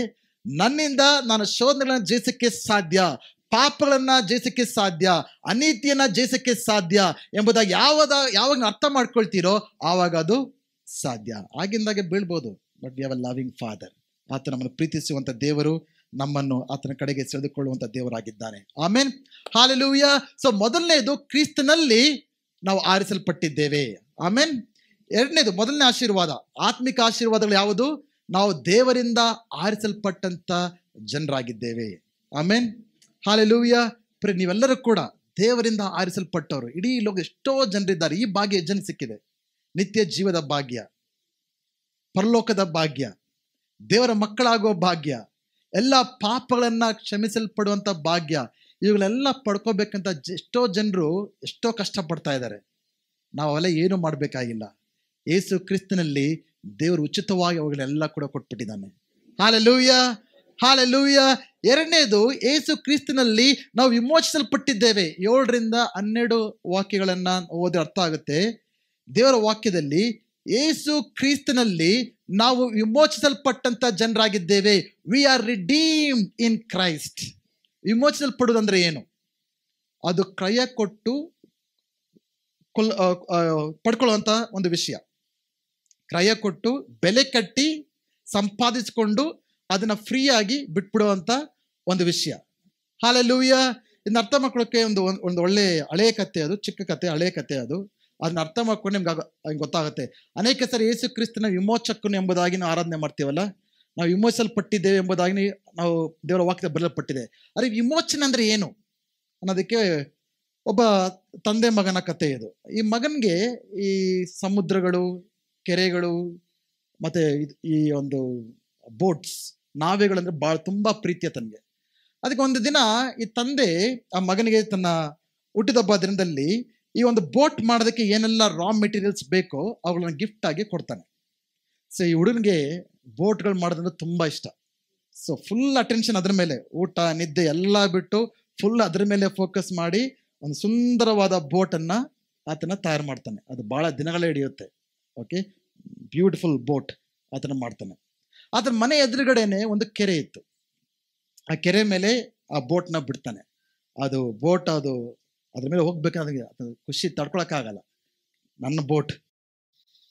ನನ್ನಿಂದ ನಾನು ಶೋಧನೆಗಳನ್ನ ಜಯಿಸಕ್ಕೆ ಸಾಧ್ಯ, ಪಾಪಗಳನ್ನ ಜಯಿಸಕ್ಕೆ ಸಾಧ್ಯ, ಅನೀತಿಯನ್ನ ಜಯಿಸಕ್ಕೆ ಸಾಧ್ಯ ಎಂಬುದಾಗಿ ಯಾವಾಗ ಅರ್ಥ ಮಾಡ್ಕೊಳ್ತೀರೋ ಆವಾಗ ಅದು ಸಾಧ್ಯ. ಆಗಿಂದಾಗೆ ಬೀಳ್ಬೋದು, but we have a loving father. ಆತ ನಮ್ಮನ್ನು ಪ್ರೀತಿಸುವಂತ ದೇವರು, ನಮ್ಮನ್ನು ಆತನ ಕಡೆಗೆ ಸೆಳೆದುಕೊಳ್ಳುವಂತ ದೇವರಾಗಿದ್ದಾನೆ. ಆಮೇನ್. ಹಲ್ಲೆಲೂಯಾ. ಸೊ ಮೊದಲನೇದು ಕ್ರಿಸ್ತನಲ್ಲಿ ನಾವು ಆರಿಸಲ್ಪಟ್ಟಿದ್ದೇವೆ. ಆಮೇನ್. ಎರಡನೇದು, ಮೊದಲನೇ ಆಶೀರ್ವಾದ, ಆತ್ಮಿಕ ಆಶೀರ್ವಾದಗಳು ಯಾವುದು? ನಾವು ದೇವರಿಂದ ಆರಿಸಲ್ಪಟ್ಟಂತ ಜನರಾಗಿದ್ದೇವೆ. ಆಮೇನ್. ಹಲ್ಲೆಲೂಯಾ. ನೀವೆಲ್ಲರೂ ಕೂಡ ದೇವರಿಂದ ಆರಿಸಲ್ಪಟ್ಟವರು. ಇಡೀ ಲೋಕ ಎಷ್ಟೋ ಜನರಿದ್ದಾರೆ. ಈ ಭಾಗ್ಯ ಜನ ಸಿಕ್ಕಿದೆ. ನಿತ್ಯ ಜೀವದ ಭಾಗ್ಯ, ಪರಲೋಕದ ಭಾಗ್ಯ, ದೇವರ ಮಕ್ಕಳಾಗುವ ಭಾಗ್ಯ, ಎಲ್ಲ ಪಾಪಗಳನ್ನ ಕ್ಷಮಿಸಲ್ಪಡುವಂತ ಭಾಗ್ಯ, ಇವುಗಳೆಲ್ಲ ಪಡ್ಕೋಬೇಕಂತ ಎಷ್ಟೋ ಜನರು ಎಷ್ಟೋ ಕಷ್ಟಪಡ್ತಾ ಇದ್ದಾರೆ. ನಾವು ಅವೆಲ್ಲ ಏನು ಮಾಡಬೇಕಾಗಿಲ್ಲ. ಯೇಸು ಕ್ರಿಸ್ತನಲ್ಲಿ ದೇವರು ಉಚಿತವಾಗಿ ಅವುಗಳೆಲ್ಲ ಕೂಡ ಕೊಟ್ಬಿಟ್ಟಿದ್ದಾನೆ. ಹಲ್ಲೆಲೂಯಾ. ಹಲ್ಲೆಲೂಯಾ. ಎರಡನೇದು, ಯೇಸು ಕ್ರಿಸ್ತನಲ್ಲಿ ನಾವು ವಿಮೋಚಿಸಲ್ಪಟ್ಟಿದ್ದೇವೆ. 7-12 ವಾಕ್ಯಗಳನ್ನ ಓದಿ ಅರ್ಥ ಆಗುತ್ತೆ. ದೇವರ ವಾಕ್ಯದಲ್ಲಿ ಯೇಸು ಕ್ರಿಸ್ತನಲ್ಲಿ ನಾವು ವಿಮೋಚಿಸಲ್ಪಟ್ಟಂತ ಜನರಾಗಿದ್ದೇವೆ. We are redeemed in Christ. ವಿಮೋಚಿಸಲ್ಪಡುವುದಂದ್ರೆ ಏನು? ಅದು ಕ್ರಯ ಕೊಟ್ಟು ಪಡ್ಕೊಳ್ಳುವಂತ ಒಂದು ವಿಷಯ. ಕ್ರಯ ಕೊಟ್ಟು ಬೆಲೆ ಕಟ್ಟಿ ಸಂಪಾದಿಸಿಕೊಂಡು ಅದನ್ನ ಫ್ರೀಯಾಗಿ ಬಿಟ್ಬಿಡುವಂತ ಒಂದು ವಿಷಯ. ಹಲ್ಲೆಲೂಯಾ. ಇದನ್ನ ಅರ್ಥ ಮಾಡ್ಕೊಳ್ಳೋಕೆ ಒಂದು ಒಳ್ಳೆ ಹಳೆಯ ಕಥೆ, ಅದು ಚಿಕ್ಕ ಕಥೆ, ಹಳೆಯ ಕಥೆ ಅದು. ಅದನ್ನ ಅರ್ಥ ಮಾಡ್ಕೊಂಡು ನಿಮ್ಗೆ ಗೊತ್ತಾಗುತ್ತೆ. ಅನೇಕ ಸರಿ ಯೇಸು ಕ್ರಿಸ್ತನ ವಿಮೋಚಕನು ಎಂಬುದಾಗಿ ನಾವು ಆರಾಧನೆ ಮಾಡ್ತೀವಲ್ಲ, ನಾವು ವಿಮೋಚಿಸಲ್ಪಟ್ಟಿದ್ದೇವೆ ಎಂಬುದಾಗಿ ನಾವು ದೇವರ ವಾಕ್ಯದ ಬರೆಯಲ್ಪಟ್ಟಿದೆ. ಅದೇ ವಿಮೋಚನೆ ಅಂದ್ರೆ ಏನು ಅನ್ನೋದಕ್ಕೆ ಒಬ್ಬ ತಂದೆ ಮಗನ ಕತೆ ಇದು. ಈ ಮಗನಿಗೆ ಈ ಸಮುದ್ರಗಳು, ಕೆರೆಗಳು ಮತ್ತೆ ಈ ಒಂದು ಬೋಟ್ಸ್, ನಾವೆಗಳಂದ್ರೆ ತುಂಬಾ ಪ್ರೀತಿಯ ತನಗೆ. ಅದಕ್ಕೆ ಒಂದು ದಿನ ಈ ತಂದೆ ಆ ಮಗನಿಗೆ ತನ್ನ ಹುಟ್ಟಿದಬ್ಬ ದಿನದಲ್ಲಿ ಈ ಒಂದು ಬೋಟ್ ಮಾಡೋದಕ್ಕೆ ಏನೆಲ್ಲ ರಾ ಮೆಟೀರಿಯಲ್ಸ್ ಬೇಕೋ ಅವುಗಳನ್ನ ಗಿಫ್ಟ್ ಆಗಿ ಕೊಡ್ತಾನೆ. ಸೊ ಈ ಹುಡುಗನಿಗೆ ಬೋಟ್ಗಳು ಮಾಡೋದಂದ್ರೆ ತುಂಬಾ ಇಷ್ಟ. ಸೊ ಫುಲ್ ಅಟೆನ್ಷನ್ ಅದ್ರ ಮೇಲೆ, ಊಟ ನಿದ್ದೆ ಎಲ್ಲ ಬಿಟ್ಟು ಫುಲ್ ಅದ್ರ ಮೇಲೆ ಫೋಕಸ್ ಮಾಡಿ ಒಂದು ಸುಂದರವಾದ ಬೋಟನ್ನು ಆತನ ತಯಾರು ಮಾಡ್ತಾನೆ. ಅದು ಬಹಳ ದಿನಗಳೇ ಹಿಡಿಯುತ್ತೆ. ಓಕೆ, ಬ್ಯೂಟಿಫುಲ್ ಬೋಟ್ ಆತನ ಮಾಡ್ತಾನೆ. ಆತನ ಮನೆ ಎದುರುಗಡೆನೆ ಒಂದು ಕೆರೆ ಇತ್ತು. ಆ ಕೆರೆ ಮೇಲೆ ಆ ಬೋಟ್ನ ಬಿಡ್ತಾನೆ. ಅದು ಬೋಟ್ ಅದು ಅದ್ರ ಮೇಲೆ ಹೋಗ್ಬೇಕಂದ್ರೆ ಖುಷಿ ತಡ್ಕೊಳಕ್ಕಾಗಲ್ಲ. ನನ್ನ ಬೋಟ್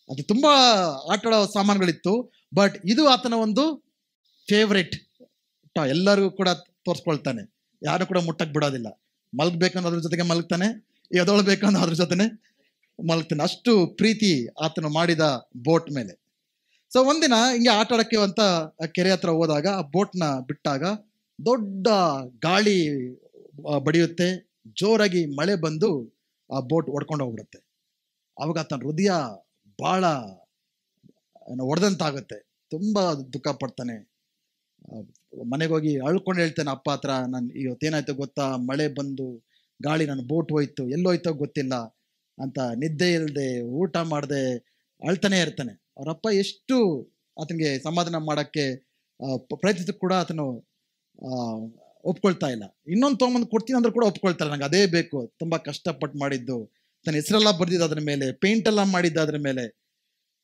ಅದು ತುಂಬಾ ಆಟ ಆಡೋ ಸಾಮಾನುಗಳಿತ್ತು. ಬಟ್ ಇದು ಆತನ ಒಂದು ಫೇವ್ರೆಟ್. ಎಲ್ಲರಿಗೂ ಕೂಡ ತೋರಿಸ್ಕೊಳ್ತಾನೆ, ಯಾರು ಕೂಡ ಮುಟ್ಟಕ್ ಬಿಡೋದಿಲ್ಲ. ಮಲಗ್ಬೇಕಂದ್ರೆ ಅದ್ರ ಜೊತೆಗೆ ಮಲಗ್ತಾನೆ, ಎದೊಳ್ಬೇಕಂದ್ರೆ ಅದ್ರ ಜೊತೆನೆ ಮಲಗ್ತಾನೆ. ಅಷ್ಟು ಪ್ರೀತಿ ಆತನು ಮಾಡಿದ ಬೋಟ್ ಮೇಲೆ. ಸೊ ಒಂದಿನ ಹಿಂಗೆ ಆಟ ಆಡಕ್ಕೆ ಅಂತ ಕೆರೆ ಹತ್ರ ಹೋದಾಗ ಆ ಬೋಟ್ನ ಬಿಟ್ಟಾಗ ದೊಡ್ಡ ಗಾಳಿ ಬಡಿಯುತ್ತೆ, ಜೋರಾಗಿ ಮಳೆ ಬಂದು ಆ ಬೋಟ್ ಒಡ್ಕೊಂಡು ಹೋಗ್ಬಿಡುತ್ತೆ. ಅವಾಗ ಆತನ ಹೃದಯ ಬಹಳ ಒಡೆದಂತಾಗುತ್ತೆ. ತುಂಬಾ ದುಃಖ ಪಡ್ತಾನೆ. ಮನೆಗೆ ಹೋಗಿ ಅಳ್ಕೊಂಡು ಹೇಳ್ತಾನೆ ಅಪ್ಪ ಹತ್ರ, ನಾನು ಇವತ್ತೇನಾಯ್ತು ಗೊತ್ತಾ, ಮಳೆ ಬಂದು ಗಾಳಿ ನನ್ನ ಬೋಟ್ ಹೋಯ್ತು, ಎಲ್ಲೋಯ್ತೋ ಗೊತ್ತಿಲ್ಲ ಅಂತ ನಿದ್ದೆ ಇಲ್ಲದೆ ಊಟ ಮಾಡದೆ ಅಳ್ತಾನೆ ಇರ್ತಾನೆ. ಅವರಪ್ಪ ಎಷ್ಟು ಆತನಿಗೆ ಸಮಾಧಾನ ಮಾಡಕ್ಕೆ ಪ್ರಯತ್ನಿಸಿದ್ರು ಕೂಡ ಆತನು ಒಪ್ಕೊಳ್ತಾ ಇಲ್ಲ. ಇನ್ನೊಂದು ತೊಗೊಂಬಂದು ಕೊಡ್ತೀನಿ ಅಂದ್ರೆ ಕೂಡ ಒಪ್ಕೊಳ್ತಾ ಇಲ್ಲ. ನಂಗೆ ಅದೇ ಬೇಕು, ತುಂಬಾ ಕಷ್ಟಪಟ್ಟು ಮಾಡಿದ್ದು, ತನ್ನ ಹೆಸರೆಲ್ಲ ಬರ್ದಿದ್ದು ಅದ್ರ ಮೇಲೆ, ಪೇಂಟ್ ಎಲ್ಲ ಮಾಡಿದ್ದ ಅದ್ರ ಮೇಲೆ.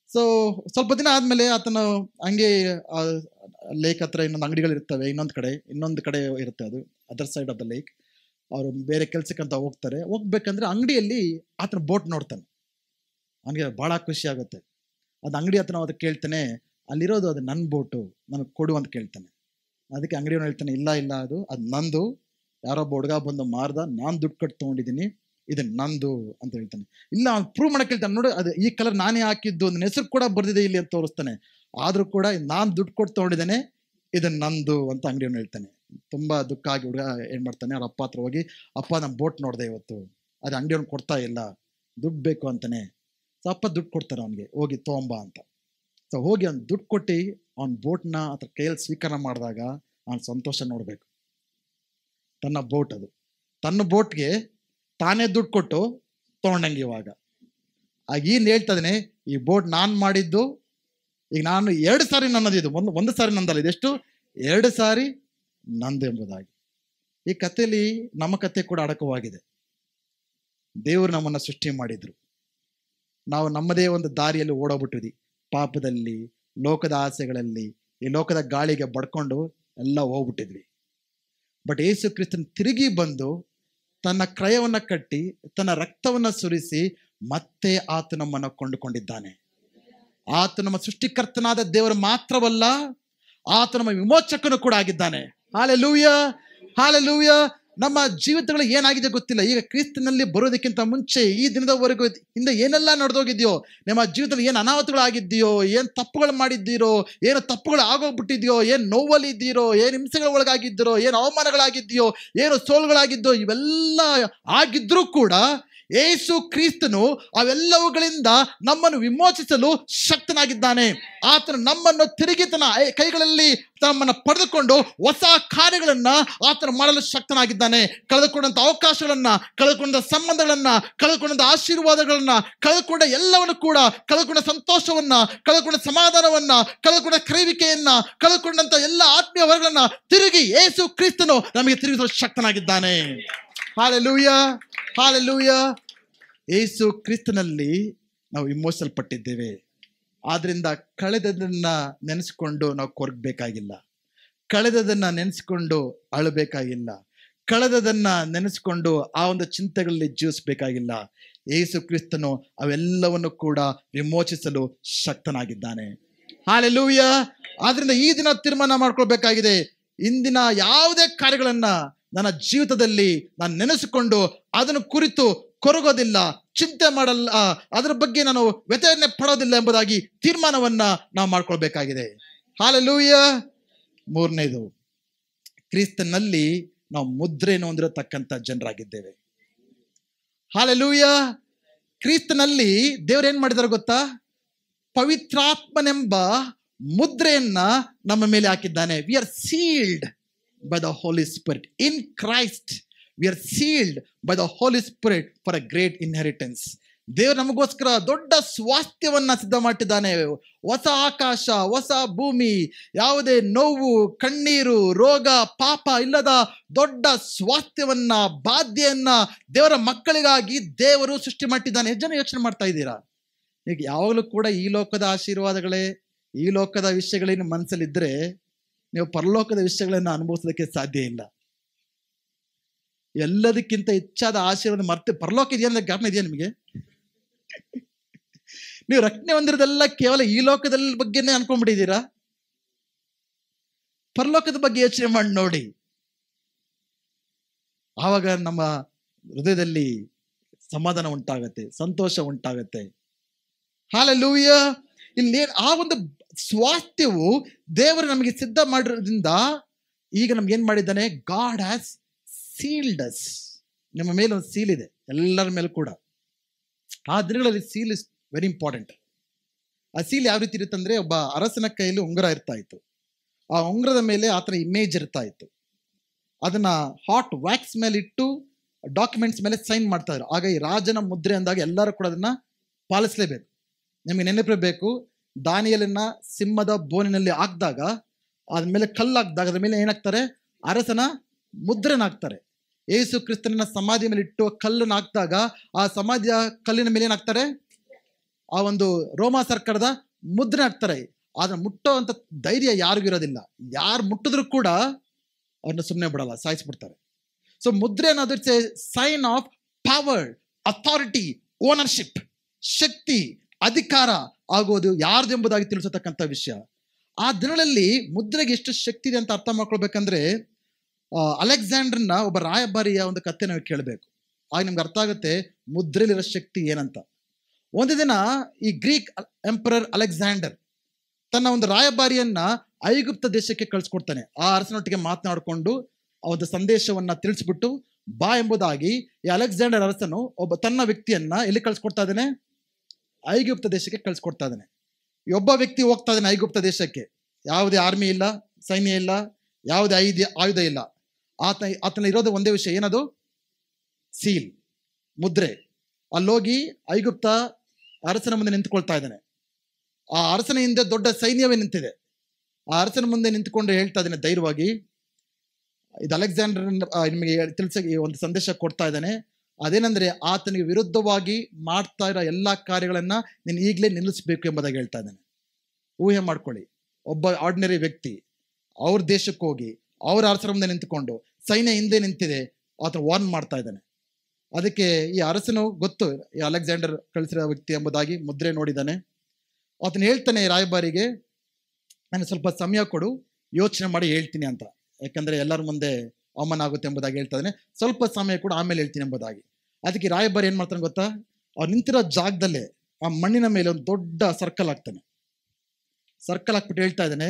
ಸೊ ಸ್ವಲ್ಪ ದಿನ ಆದ್ಮೇಲೆ ಆತನು ಹಂಗೆ ಲೇಕ್ ಹತ್ರ ಇನ್ನೊಂದು ಅಂಗಡಿಗಳು ಇರ್ತವೆ, ಇನ್ನೊಂದು ಕಡೆ ಇರುತ್ತೆ, ಅದು other side of the lake. ಅವರು ಬೇರೆ ಕೆಲ್ಸಕ್ಕಂತ ಹೋಗ್ಬೇಕಂದ್ರೆ ಅಂಗಡಿಯಲ್ಲಿ ಆತನ ಬೋಟ್ ನೋಡ್ತಾನೆ. ಅವನಿಗೆ ಬಹಳ ಖುಷಿ ಆಗುತ್ತೆ. ಅದು ಅಂಗಡಿ ಹತ್ರ ಅದಕ್ಕೆ ಕೇಳ್ತಾನೆ, ಅಲ್ಲಿರೋದು ಅದು ನನ್ನ ಬೋಟು, ನನಗೆ ಕೊಡು ಅಂತ ಕೇಳ್ತಾನೆ. ಅದಕ್ಕೆ ಅಂಗಡಿಯವನು ಹೇಳ್ತಾನೆ, ಇಲ್ಲ ಅದು ನಂದು, ಯಾರೊಬ್ಬ ಹುಡುಗ ಬಂದು ಮಾರ್ದ, ನಾನು ದುಡ್ಡು ಕಟ್ಟು ತೊಗೊಂಡಿದ್ದೀನಿ, ಇದು ನಂದು ಅಂತ ಹೇಳ್ತಾನೆ. ಇಲ್ಲ, ಅವ್ನು ಪ್ರೂವ್ ಮಾಡಕ್ಕೆ ಹೇಳ್ತಾನೆ, ನೋಡಿ ಅದು ಈ ಕಲರ್ ನಾನೇ ಹಾಕಿದ್ದು, ನನ್ನ ಹೆಸರು ಕೂಡ ಬರ್ದಿದೆ ಇಲ್ಲಿ ಅಂತ ತೋರಿಸ್ತಾನೆ. ಆದ್ರೂ ಕೂಡ ನಾನು ದುಡ್ಡು ಕೊಟ್ಟು ತೊಗೊಂಡಿದ್ದೇನೆ, ಇದು ನಂದು ಅಂತ ಅಂಗಡಿಯವನು ಹೇಳ್ತಾನೆ. ತುಂಬಾ ದುಃಖ ಆಗಿ ಹುಡುಗ ಏನ್ ಮಾಡ್ತಾನೆ, ಅವ್ರ ಅಪ್ಪ ಹತ್ರ ಹೋಗಿ, ಅಪ್ಪ ನಮ್ಮ ಬೋಟ್ ನೋಡಿದೆ ಇವತ್ತು, ಅದು ಅಂಗಡಿಯವನು ಕೊಡ್ತಾ ಇಲ್ಲ, ದುಡ್ಡು ಬೇಕು ಅಂತಾನೆ. ಸೊ ಅಪ್ಪ ದುಡ್ಡು ಕೊಡ್ತಾರೆ ಅವನಿಗೆ, ಹೋಗಿ ತೊಗೊಂಬ ಅಂತ. ಸೊ ಹೋಗಿ ಅವ್ನು ದುಡ್ಡು ಕೊಟ್ಟು ಅವ್ನ ಬೋಟ್ನ ಅದ್ರ ಕೈಯಲ್ಲಿ ಸ್ವೀಕಾರ ಮಾಡಿದಾಗ ಅವ್ನ ಸಂತೋಷ ನೋಡ್ಬೇಕು. ತನ್ನ ಬೋಟ್ ಅದು, ತನ್ನ ಬೋಟ್ಗೆ ತಾನೇ ದುಡ್ಡು ಕೊಟ್ಟು ತೊಗೊಂಡಂಗೆ. ಇವಾಗ ಆಗ ಏನ್ ಹೇಳ್ತಾ ಇದ್ದೀನಿ, ಈ ಬೋಟ್ ನಾನು ಮಾಡಿದ್ದು, ಈಗ ನಾನು 2 ಸಾರಿ ನನ್ನದು, ಇದು ಒಂದು ಸಾರಿ ನಂದಲ್ಲ, ಇದೆಷ್ಟು 2 ಸಾರಿ ನಂದು ಎಂಬುದಾಗಿ. ಈ ಕಥೆಯಲ್ಲಿ ನಮ್ಮ ಕತೆ ಕೂಡ ಅಡಕವಾಗಿದೆ. ದೇವರು ನಮ್ಮನ್ನ ಸೃಷ್ಟಿ ಮಾಡಿದ್ರು, ನಾವು ನಮ್ಮದೇ ಒಂದು ದಾರಿಯಲ್ಲಿ ಓಡೋಗ್ಬಿಟ್ಟಿದ್ವಿ, ಪಾಪದಲ್ಲಿ, ಲೋಕದ ಆಸೆಗಳಲ್ಲಿ, ಈ ಲೋಕದ ಗಾಳಿಗೆ ಬಡ್ಕೊಂಡು ಎಲ್ಲ ಹೋಗ್ಬಿಟ್ಟಿದ್ವಿ. ಬಟ್ ಯೇಸು ಕ್ರಿಸ್ತನ್ ತಿರುಗಿ ಬಂದು ತನ್ನ ಕ್ರಯವನ್ನ ಕಟ್ಟಿ ತನ್ನ ರಕ್ತವನ್ನ ಸುರಿಸಿ ಮತ್ತೆ ಆತ ನಮ್ಮನ್ನು ಕೊಂಡುಕೊಂಡಿದ್ದಾನೆ. ಆತ ನಮ್ಮ ಸೃಷ್ಟಿಕರ್ತನಾದ ದೇವರು ಮಾತ್ರವಲ್ಲ, ಆತ ನಮ್ಮ ವಿಮೋಚಕನು ಕೂಡ ಆಗಿದ್ದಾನೆ. Hallelujah, hallelujah. ನಮ್ಮ ಜೀವಿತಗಳು ಏನಾಗಿದೆ ಗೊತ್ತಿಲ್ಲ. ಈಗ ಕ್ರಿಸ್ತನಲ್ಲಿ ಬರೋದಕ್ಕಿಂತ ಮುಂಚೆ ಈ ದಿನದವರೆಗೂ ಹಿಂದೆ ಏನೆಲ್ಲ ನಡೆದೋಗಿದ್ಯೋ, ನಿಮ್ಮ ಜೀವಿತದಲ್ಲಿ ಏನು ಅನಾಹುತಗಳಾಗಿದ್ದೀಯೋ, ಏನು ತಪ್ಪುಗಳು ಮಾಡಿದ್ದೀರೋ, ಏನು ತಪ್ಪುಗಳು ಆಗೋಗ್ಬಿಟ್ಟಿದ್ಯೋ, ಏನು ನೋವಲ್ಲಿ ಇದ್ದೀರೋ, ಏನು ಹಿಂಸೆಗಳ ಒಳಗಾಗಿದ್ದೀರೋ, ಏನು ಅವಮಾನಗಳಾಗಿದ್ದೀಯೋ, ಏನು ಸೋಲುಗಳಾಗಿದ್ದೋ, ಇವೆಲ್ಲ ಆಗಿದ್ರೂ ಕೂಡ ಯೇಸು ಕ್ರಿಸ್ತನು ಅವೆಲ್ಲವುಗಳಿಂದ ನಮ್ಮನ್ನು ವಿಮೋಚಿಸಲು ಶಕ್ತನಾಗಿದ್ದಾನೆ. ಆತನು ನಮ್ಮನ್ನು ತಿರುಗಿ ತನ್ನ ಕೈಗಳಲ್ಲಿ ನಮ್ಮನ್ನು ಪಡೆದುಕೊಂಡು ಹೊಸ ಕಾರ್ಯಗಳನ್ನ ಆತನು ಮಾಡಲು ಶಕ್ತನಾಗಿದ್ದಾನೆ. ಕಳೆದುಕೊಂಡಂತ ಅವಕಾಶಗಳನ್ನ, ಕಳೆದುಕೊಂಡ ಸಂಬಂಧಗಳನ್ನ, ಕಳೆದುಕೊಂಡ ಆಶೀರ್ವಾದಗಳನ್ನ, ಕಳೆದುಕೊಂಡ ಎಲ್ಲವನ್ನು ಕೂಡ, ಕಳೆದುಕೊಂಡ ಸಂತೋಷವನ್ನ, ಕಳೆದುಕೊಂಡ ಸಮಾಧಾನವನ್ನ, ಕಳೆದುಕೊಂಡ ಕ್ರೈವಿಕೆಯನ್ನ, ಕಳೆದುಕೊಂಡಂತ ಎಲ್ಲ ಆತ್ಮೀಯ ವರ್ಗಗಳನ್ನ ತಿರುಗಿ ಯೇಸು ಕ್ರಿಸ್ತನು ನಮಗೆ ತಿರುಗಿಸಲು ಶಕ್ತನಾಗಿದ್ದಾನೆ. Hallelujah, hallelujah. ಯೇಸು ಕ್ರಿಸ್ತನಲ್ಲಿ ನಾವು ವಿಮೋಚಿಸಲ್ಪಟ್ಟಿದ್ದೇವೆ. ಆದ್ರಿಂದ ಕಳೆದದನ್ನ ನೆನೆಸ್ಕೊಂಡು ನಾವು ಕೊರಗಬೇಕಾಗಿಲ್ಲ, ಕಳೆದದನ್ನ ನೆನೆಸ್ಕೊಂಡು ಅಳಬೇಕಾಗಿಲ್ಲ, ಕಳೆದದನ್ನ ನೆನೆಸ್ಕೊಂಡು ಆ ಒಂದು ಚಿಂತೆಗಳಲ್ಲಿ ಜೀವಿಸಬೇಕಾಗಿಲ್ಲ. ಯೇಸು ಕ್ರಿಸ್ತನು ಅವೆಲ್ಲವನ್ನು ಕೂಡ ವಿಮೋಚಿಸಲು ಶಕ್ತನಾಗಿದ್ದಾನೆ. ಹಾಲೆಲೂಯಾ. ಆದ್ರಿಂದ ಈ ದಿನ ತೀರ್ಮಾನ ಮಾಡ್ಕೊಳ್ಬೇಕಾಗಿದೆ, ಇಂದಿನ ಯಾವುದೇ ಕಾರ್ಯಗಳನ್ನ ನನ್ನ ಜೀವಿತದಲ್ಲಿ ನಾನು ನೆನೆಸಿಕೊಂಡು ಅದನ್ನು ಕುರಿತು ಕೊರಗೋದಿಲ್ಲ, ಚಿಂತೆ ಮಾಡಲ್ಲ, ಅದರ ಬಗ್ಗೆ ನಾನು ವ್ಯಥೆಯನ್ನೇ ಪಡೋದಿಲ್ಲ ಎಂಬುದಾಗಿ ತೀರ್ಮಾನವನ್ನ ನಾವು ಮಾಡ್ಕೊಳ್ಬೇಕಾಗಿದೆ. ಹಾಲೆಲೂಯಾ. 3ನೇದು, ಕ್ರಿಸ್ತನಲ್ಲಿ ನಾವು ಮುದ್ರೆಯನ್ನು ಹೊಂದಿರತಕ್ಕಂಥ ಜನರಾಗಿದ್ದೇವೆ. ಹಾಲೆಲೂಯ. ಕ್ರಿಸ್ತನಲ್ಲಿ ದೇವ್ರು ಏನ್ ಮಾಡಿದಾರೆ ಗೊತ್ತಾ? ಪವಿತ್ರಾತ್ಮನೆಂಬ ಮುದ್ರೆಯನ್ನ ನಮ್ಮ ಮೇಲೆ ಹಾಕಿದ್ದಾನೆ. We are sealed by the Holy Spirit in Christ. We are sealed by the Holy Spirit for a great inheritance. ದೇವರು ನಮಗೋಸ್ಕರ ದೊಡ್ಡ ಸ್ವಾಸ್ಥ್ಯವನ್ನ ಸಿದ್ಧ ಮಾಡಿದ್ದಾನೆ. ಹೊಸ ಆಕಾಶ, ಹೊಸ ಭೂಮಿ, ಯಾವುದೇ ನೋವು, ಕಣ್ಣೀರು, ರೋಗ, ಪಾಪ ಇಲ್ಲದ ದೊಡ್ಡ ಸ್ವಾಸ್ಥ್ಯವನ್ನ, ಬಾಧ್ಯೆಯನ್ನ ದೇವರ ಮಕ್ಕಳಿಗಾಗಿ ದೇವರು ಸೃಷ್ಟಿ ಮಾಡಿದ್ದಾನೆ. ಎಷ್ಟು ಜನ ಯೋಚನೆ ಮಾಡ್ತಾ ಇದ್ದೀರಾ? ಈಗ ಯಾವಾಗಲೂ ಕೂಡ ಈ ಲೋಕದ ಆಶೀರ್ವಾದಗಳೇ, ಈ ಲೋಕದ ವಿಷಯಗಳೇ ನಿಮ್ಮ ಮನಸ್ಸಲ್ಲಿದ್ದರೆ ನೀವು ಪರಲೋಕದ ವಿಷಯಗಳನ್ನು ಅನುಭವಿಸೋದಕ್ಕೆ ಸಾಧ್ಯ ಇಲ್ಲ. ಎಲ್ಲದಕ್ಕಿಂತ ಹೆಚ್ಚಾದ ಆಶೀರ್ವಾದ ಮರ್ತೆ ಪರಲೋಕ ಇದೆಯಾ ಜ್ಞಾಪನ ಇದೆಯಾ ನಿಮಗೆ? ನೀವು ರಕ್ಷಣೆ ಹೊಂದಿರೋದೆಲ್ಲ ಕೇವಲ ಈ ಲೋಕದ ಬಗ್ಗೆನೇ ಅನ್ಕೊಂಡ್ಬಿಟ್ಟಿದ್ದೀರಾ? ಪರಲೋಕದ ಬಗ್ಗೆ ಯೋಚನೆ ಮಾಡಿ ನೋಡಿ. ಆವಾಗ ನಮ್ಮ ಹೃದಯದಲ್ಲಿ ಸಮಾಧಾನ ಉಂಟಾಗತ್ತೆ, ಸಂತೋಷ ಉಂಟಾಗತ್ತೆ. ಹಾಲೆಲೂಯ. ಇಲ್ಲಿ ಆ ಒಂದು ಸ್ವಾಸ್ಥ್ಯವು ದೇವರು ನಮಗೆ ಸಿದ್ಧ ಮಾಡಿರೋದ್ರಿಂದ ಈಗ ನಮ್ಗೆ ಏನ್ ಮಾಡಿದ್ದಾನೆ? God has sealed us. ನಿಮ್ಮ ಮೇಲೆ ಒಂದು ಸೀಲ್ ಇದೆ, ಎಲ್ಲರ ಮೇಲೆ ಕೂಡ. ಆ ದಿನಗಳಲ್ಲಿ ಸೀಲ್ ಇಸ್ ವೆರಿ ಇಂಪಾರ್ಟೆಂಟ್. ಆ ಸೀಲ್ ಯಾವ ರೀತಿ ಇರುತ್ತೆ ಅಂದ್ರೆ, ಒಬ್ಬ ಅರಸನ ಕೈಯಲ್ಲಿ ಉಂಗುರ ಇರ್ತಾ ಇತ್ತು. ಆ ಉಂಗುರದ ಮೇಲೆ ಆತನ ಇಮೇಜ್ ಇರ್ತಾ ಇತ್ತು. ಅದನ್ನ ಹಾಟ್ ವ್ಯಾಕ್ಸ್ ಮೇಲೆ ಇಟ್ಟು ಡಾಕ್ಯುಮೆಂಟ್ಸ್ ಮೇಲೆ ಸೈನ್ ಮಾಡ್ತಾ ಇದ್ರು. ಆಗ ಈ ರಾಜನ ಮುದ್ರೆ ಅಂದಾಗ ಎಲ್ಲರೂ ಕೂಡ ಅದನ್ನ ಪಾಲಿಸಲೇಬೇಕು. ನಿಮಗೆ ನೆನಪಿರಬೇಕು, ದಾನಿಯೇಲನ್ನ ಸಿಂಹದ ಬೋನಿನಲ್ಲಿ ಹಾಕಿದಾಗ ಅದ್ರ ಮೇಲೆ ಕಲ್ಲು ಹಾಕಿದಾಗ ಅದ್ರ ಮೇಲೆ ಏನಾಗ್ತಾರೆ? ಅರಸನ ಮುದ್ರೆನ ಹಾಕ್ತಾರೆ. ಯೇಸು ಕ್ರಿಸ್ತನ ಸಮಾಧಿ ಮೇಲೆ ಇಟ್ಟು ಕಲ್ಲನ್ನು ಹಾಕಿದಾಗ ಆ ಸಮಾಧಿಯ ಕಲ್ಲಿನ ಮೇಲೆ ಏನಾಗ್ತಾರೆ? ಆ ಒಂದು ರೋಮ ಸರ್ಕಾರದ ಮುದ್ರೆ ಹಾಕ್ತಾರೆ. ಅದನ್ನ ಮುಟ್ಟೋ ಅಂತ ಧೈರ್ಯ ಯಾರಿಗೂ ಇರೋದಿಲ್ಲ. ಯಾರು ಮುಟ್ಟಿದ್ರು ಕೂಡ ಅವ್ರನ್ನ ಸುಮ್ಮನೆ ಬಿಡಲ್ಲ, ಸಾಯಿಸ್ಬಿಡ್ತಾರೆ. ಸೊ ಮುದ್ರೆ ಅನ್ನೋದು it's a sign of power, authority, ownership, ಶಕ್ತಿ, ಅಧಿಕಾರ ಆಗೋದು ಯಾರ್ದು ಎಂಬುದಾಗಿ ತಿಳಿಸತಕ್ಕಂಥ ವಿಷಯ. ಆ ದಿನಗಳಲ್ಲಿ ಮುದ್ರೆಗೆ ಎಷ್ಟು ಶಕ್ತಿ ಇದೆ ಅಂತ ಅರ್ಥ ಮಾಡ್ಕೊಳ್ಬೇಕಂದ್ರೆ, ಅಲೆಕ್ಸಾಂಡರ್ನ ಒಬ್ಬ ರಾಯಭಾರಿಯ ಒಂದು ಕಥೆ ನಾವು ಕೇಳಬೇಕು. ಆಗ ನಿಮ್ಗೆ ಅರ್ಥ ಆಗುತ್ತೆ ಮುದ್ರೆಲಿರೋ ಶಕ್ತಿ ಏನಂತ. ಒಂದು ದಿನ ಈ ಗ್ರೀಕ್ ಎಂಪರರ್ ಅಲೆಕ್ಸಾಂಡರ್ ತನ್ನ ಒಂದು ರಾಯಭಾರಿಯನ್ನ ಐಗುಪ್ತ ದೇಶಕ್ಕೆ ಕಳಿಸ್ಕೊಡ್ತಾನೆ. ಆ ಅರಸನೊಟ್ಟಿಗೆ ಮಾತನಾಡಿಕೊಂಡು ಆ ಒಂದು ಸಂದೇಶವನ್ನ ತಿಳಿಸ್ಬಿಟ್ಟು ಬಾ ಎಂಬುದಾಗಿ ಈ ಅಲೆಕ್ಸಾಂಡರ್ ಅರಸನು ಒಬ್ಬ ತನ್ನ ವ್ಯಕ್ತಿಯನ್ನ ಎಲ್ಲಿ ಕಳಿಸ್ಕೊಡ್ತಾ ಇದ್ದಾನೆ? ಐಗುಪ್ತ ದೇಶಕ್ಕೆ ಕಳಿಸ್ಕೊಡ್ತಾ ಇದ್ದಾನೆ. ಒಬ್ಬ ವ್ಯಕ್ತಿ ಹೋಗ್ತಾ ಇದ್ದಾನೆ ಐಗುಪ್ತ ದೇಶಕ್ಕೆ. ಯಾವುದೇ ಆರ್ಮಿ ಇಲ್ಲ, ಸೈನ್ಯ ಇಲ್ಲ, ಯಾವುದೇ ಆಯುಧ ಇಲ್ಲ. ಆತನ ಇರೋದು ಒಂದೇ ವಿಷಯ, ಏನದು? ಸೀಲ್, ಮುದ್ರೆ. ಅಲ್ಲೋಗಿ ಐಗುಪ್ತ ಅರಸನ ಮುಂದೆ ನಿಂತ್ಕೊಳ್ತಾ ಇದ್ದಾನೆ. ಆ ಅರಸನ ಹಿಂದೆ ದೊಡ್ಡ ಸೈನ್ಯವೇ ನಿಂತಿದೆ. ಆ ಅರಸನ ಮುಂದೆ ನಿಂತ್ಕೊಂಡು ಹೇಳ್ತಾ ಇದ್ದಾನೆ ಧೈರ್ಯವಾಗಿ, ಇದು ಅಲೆಕ್ಸಾಂಡರ್ ನಿಮಗೆ ತಿಳಿಸಕ್ಕೆ ಒಂದು ಸಂದೇಶ ಕೊಡ್ತಾ ಇದ್ದಾನೆ. ಅದೇನಂದ್ರೆ, ಆತನಿಗೆ ವಿರುದ್ಧವಾಗಿ ಮಾಡ್ತಾ ಇರೋ ಎಲ್ಲಾ ಕಾರ್ಯಗಳನ್ನ ನೀನು ಈಗಲೇ ನಿಲ್ಲಿಸ್ಬೇಕು ಎಂಬುದಾಗಿ ಹೇಳ್ತಾ ಇದ್ದಾನೆ. ಊಹೆ ಮಾಡ್ಕೊಳ್ಳಿ, ಒಬ್ಬ ಆರ್ಡಿನರಿ ವ್ಯಕ್ತಿ ಅವ್ರ ದೇಶಕ್ಕೆ ಹೋಗಿ ಅವ್ರ ಅರಸರ ಮುಂದೆ ನಿಂತ್ಕೊಂಡು ಸೈನ್ಯ ಹಿಂದೆ ನಿಂತಿದೆ, ಆತ ವಾರ್ನ್ ಮಾಡ್ತಾ ಇದ್ದಾನೆ. ಅದಕ್ಕೆ ಈ ಅರಸನು ಗೊತ್ತು ಈ ಅಲೆಕ್ಸಾಂಡರ್ ಕಳಿಸಿರೋ ವ್ಯಕ್ತಿ ಎಂಬುದಾಗಿ, ಮುದ್ರೆ ನೋಡಿದ್ದಾನೆ. ಆತನು ಹೇಳ್ತಾನೆ ರಾಯಭಾರಿಗೆ, ನನಗೆ ಸ್ವಲ್ಪ ಸಮಯ ಕೊಡು, ಯೋಚನೆ ಮಾಡಿ ಹೇಳ್ತೀನಿ ಅಂತ. ಯಾಕಂದ್ರೆ ಎಲ್ಲರ ಮುಂದೆ ಅವಮಾನ ಆಗುತ್ತೆ ಎಂಬುದಾಗಿ ಹೇಳ್ತಾ ಇದ್ದಾನೆ. ಸ್ವಲ್ಪ ಸಮಯ ಕೂಡ ಆಮೇಲೆ ಹೇಳ್ತೀನಿ ಎಂಬುದಾಗಿ. ಅದಕ್ಕೆ ರಾಯಭಾರಿ ಏನ್ ಮಾಡ್ತಾನೆ ಗೊತ್ತಾ? ಅವ್ರು ನಿಂತಿರೋ ಜಾಗದಲ್ಲೇ ಆ ಮಣ್ಣಿನ ಮೇಲೆ ಒಂದು ದೊಡ್ಡ ಸರ್ಕಲ್ ಹಾಕ್ತಾನೆ. ಸರ್ಕಲ್ ಹಾಕ್ಬಿಟ್ಟು ಹೇಳ್ತಾ ಇದ್ದಾನೆ,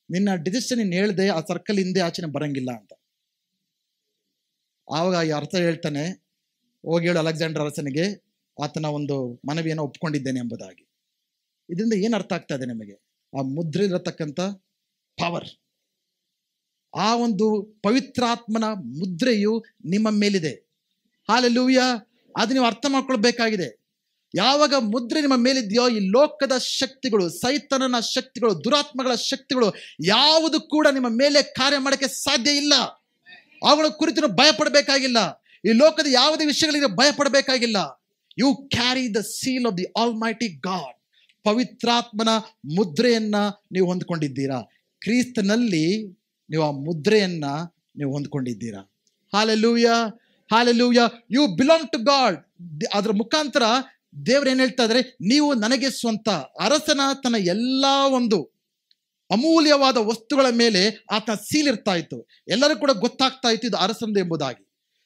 ನಿನ್ನ ಡಿಸಿಷನ್ ನೀನು ಹೇಳ್ದೆ ಆ ಸರ್ಕಲ್ ಹಿಂದೆ ಆಚೆನೆ ಬರಂಗಿಲ್ಲ ಅಂತ. ಆವಾಗ ಈ ಅರ್ಥ ಹೇಳ್ತಾನೆ, ಹೋಗಿ ಹೇಳು ಅಲೆಕ್ಸಾಂಡರ್ ಅರಸನಿಗೆ ಆತನ ಒಂದು ಮನವಿಯನ್ನು ಒಪ್ಕೊಂಡಿದ್ದೇನೆ ಎಂಬುದಾಗಿ. ಇದರಿಂದ ಏನ್ ಅರ್ಥ ಆಗ್ತಾ ಇದೆ ನಿಮಗೆ? ಆ ಮುದ್ರೆ ಇರತಕ್ಕಂಥ ಪವರ್, ಆ ಒಂದು ಪವಿತ್ರಾತ್ಮನ ಮುದ್ರೆಯು ನಿಮ್ಮ ಮೇಲಿದೆ. ಹಾಲೆಲೂಯ. ಅದು ನೀವು ಅರ್ಥ ಮಾಡ್ಕೊಳ್ಬೇಕಾಗಿದೆ. ಯಾವಾಗ ಮುದ್ರೆ ನಿಮ್ಮ ಮೇಲಿದೆಯೋ, ಈ ಲೋಕದ ಶಕ್ತಿಗಳು, ಸೈತಾನನ ಶಕ್ತಿಗಳು, ದುರಾತ್ಮಗಳ ಶಕ್ತಿಗಳು ಯಾವುದು ಕೂಡ ನಿಮ್ಮ ಮೇಲೆ ಕಾರ್ಯ ಮಾಡಕ್ಕೆ ಸಾಧ್ಯ ಇಲ್ಲ. ಅವುಗಳ ಕುರಿತು ಭಯ ಪಡಬೇಕಾಗಿಲ್ಲ. ಈ ಲೋಕದ ಯಾವುದೇ ವಿಷಯಗಳಿಗೆ ಭಯ ಪಡಬೇಕಾಗಿಲ್ಲ. You carry the seal of the almighty God. ಪವಿತ್ರಾತ್ಮನ ಮುದ್ರೆಯನ್ನ ನೀವು ಹೊಂದ್ಕೊಂಡಿದ್ದೀರಾ. ಕ್ರಿಸ್ತನಲ್ಲಿ ನೀವು ಆ ಮುದ್ರೆಯನ್ನ ನೀವು ಹೊಂದ್ಕೊಂಡಿದ್ದೀರಾ. Hallelujah, hallelujah. You belong to God. ಅದರ ಮುಖಾಂತರ ದೇವರು ಏನ್ ಹೇಳ್ತಾ ಇದ್ದಾರೆ? ನೀವು ನನಗೆ ಸ್ವಂತ. ಅರಸನ ತನ್ನ ಎಲ್ಲಾ ಒಂದು ಅಮೂಲ್ಯವಾದ ವಸ್ತುಗಳ ಮೇಲೆ ಆತನ ಸೀಲ್ ಇರ್ತಾ ಇತ್ತು. ಎಲ್ಲರೂ ಕೂಡ ಗೊತ್ತಾಗ್ತಾ ಇತ್ತು ಇದು ಅರಸಂದು ಎಂಬುದಾಗಿ.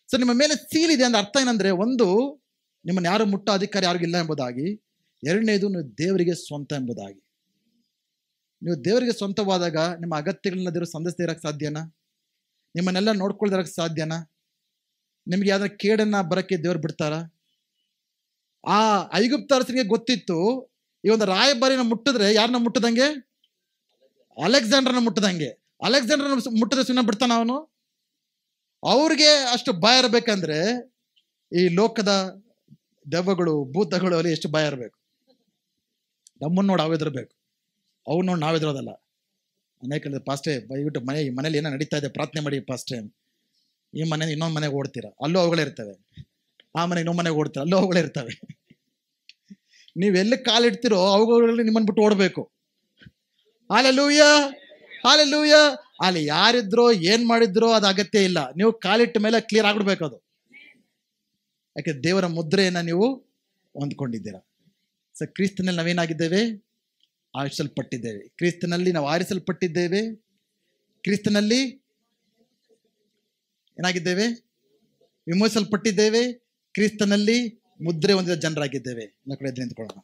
ಸೊ ನಿಮ್ಮ ಮೇಲೆ ಸೀಲ್ ಇದೆ ಅಂದ್ರೆ ಅರ್ಥ ಏನಂದ್ರೆ, ಒಂದು, ನಿಮ್ಮನ್ನು ಯಾರು ಮುಟ್ಟೋ ಅಧಿಕಾರ ಯಾರಿಗಿಲ್ಲ ಎಂಬುದಾಗಿ. ಎರಡನೇದು, ನೀವು ದೇವರಿಗೆ ಸ್ವಂತ ಎಂಬುದಾಗಿ. ನೀವು ದೇವರಿಗೆ ಸ್ವಂತವಾದಾಗ ನಿಮ್ಮ ಅಗತ್ಯಗಳನ್ನ ದೇವರು ಸಂಧಿಸದೇ ಇರಕ್ಕೆ ಸಾಧ್ಯನಾ? ನಿಮ್ಮನ್ನೆಲ್ಲ ನೋಡ್ಕೊಳ್ದಿರಕ್ಕೆ ಸಾಧ್ಯನಾ? ನಿಮ್ಗೆ ಯಾವ್ದಾರ ಕೇಡನ್ನ ಬರಕ್ಕೆ ದೇವ್ರು ಬಿಡ್ತಾರಾ? ಆ ಐಗುಪ್ತ ಅರಸನಿಗೆ ಗೊತ್ತಿತ್ತು, ಈ ಒಂದು ರಾಯಭಾರಿನ ಮುಟ್ಟಿದ್ರೆ ಯಾರನ್ನ ಮುಟ್ಟದಂಗೆ? ಅಲೆಕ್ಸಾಂಡರ್ನ ಮುಟ್ಟದಂಗೆ. ಅಲೆಕ್ಸಾಂಡರ್ನ ಮುಟ್ಟದ ಸುಮ್ಮನೆ ಬಿಡ್ತಾನ ಅವನು? ಅವ್ರಿಗೆ ಅಷ್ಟು ಭಯ ಇರ್ಬೇಕಂದ್ರೆ ಈ ಲೋಕದ ದೆವ್ವಗಳು ಭೂತಗಳು ಅಲ್ಲಿ ಎಷ್ಟು ಭಯ ಇರಬೇಕು. ನಮ್ಮನ್ನು ನೋಡಿ ಅವೆದಿರ್ಬೇಕು, ಅವ್ನು ನೋಡಿ ನಾವೆದಿರೋದಲ್ಲ. ಅನೇಕ ಪಾಸ್ಟೇ ದಯವಿಟ್ಟು ಮನೇಲಿ ಏನೋ ನಡೀತಾ ಇದೆ ಪ್ರಾರ್ಥನೆ ಮಾಡಿ ಪಾಸ್ಟೇ. ಈ ಮನೆ ಇನ್ನೊಂದು ಮನೆಗೆ ಓಡ್ತೀರಾ, ಅಲ್ಲೂ ಅವುಗಳೇ ಇರ್ತವೆ. ಆ ಮನೆ ಇನ್ನೊಂದು ಮನೆಗೆ ಓಡ್ತೀರ, ಅಲ್ಲೂ ಅವುಗಳೇ ಇರ್ತವೆ. ನೀವೆಲ್ಲಿ ಕಾಲಿಡ್ತಿರೋ ಅವುಗಳಲ್ಲಿ ನಿಮ್ಮನ್ನು ಬಿಟ್ಟು ಓಡಬೇಕು. Hallelujah, hallelujah. ಅಲ್ಲಿ ಯಾರಿದ್ರೋ ಏನ್ ಮಾಡಿದ್ರೋ ಅದು ಅಗತ್ಯ ಇಲ್ಲ. ನೀವು ಕಾಲಿಟ್ಟ ಮೇಲೆ ಕ್ಲಿಯರ್ ಆಗ್ಬಿಡ್ಬೇಕು ಅದು. ಯಾಕೆ? ದೇವರ ಮುದ್ರೆಯನ್ನ ನೀವು ಹೊಂದ್ಕೊಂಡಿದ್ದೀರಾ. ಸೊ ಕ್ರಿಸ್ತನಲ್ಲಿ ನಾವೇನಾಗಿದ್ದೇವೆ? ಆರಿಸಲ್ಪಟ್ಟಿದ್ದೇವೆ. ಕ್ರಿಸ್ತನಲ್ಲಿ ನಾವು ಆರಿಸಲ್ಪಟ್ಟಿದ್ದೇವೆ. ಕ್ರಿಸ್ತನಲ್ಲಿ ಏನಾಗಿದ್ದೇವೆ? ವಿಮೋಚಿಸಲ್ಪಟ್ಟಿದ್ದೇವೆ. ಕ್ರಿಸ್ತನಲ್ಲಿ ಮುದ್ರೆ ಹೊಂದಿದ ಜನರಾಗಿದ್ದೇವೆ. ಕಡೆ ನಿಂತ್ಕೊಳ್ಳೋಣ.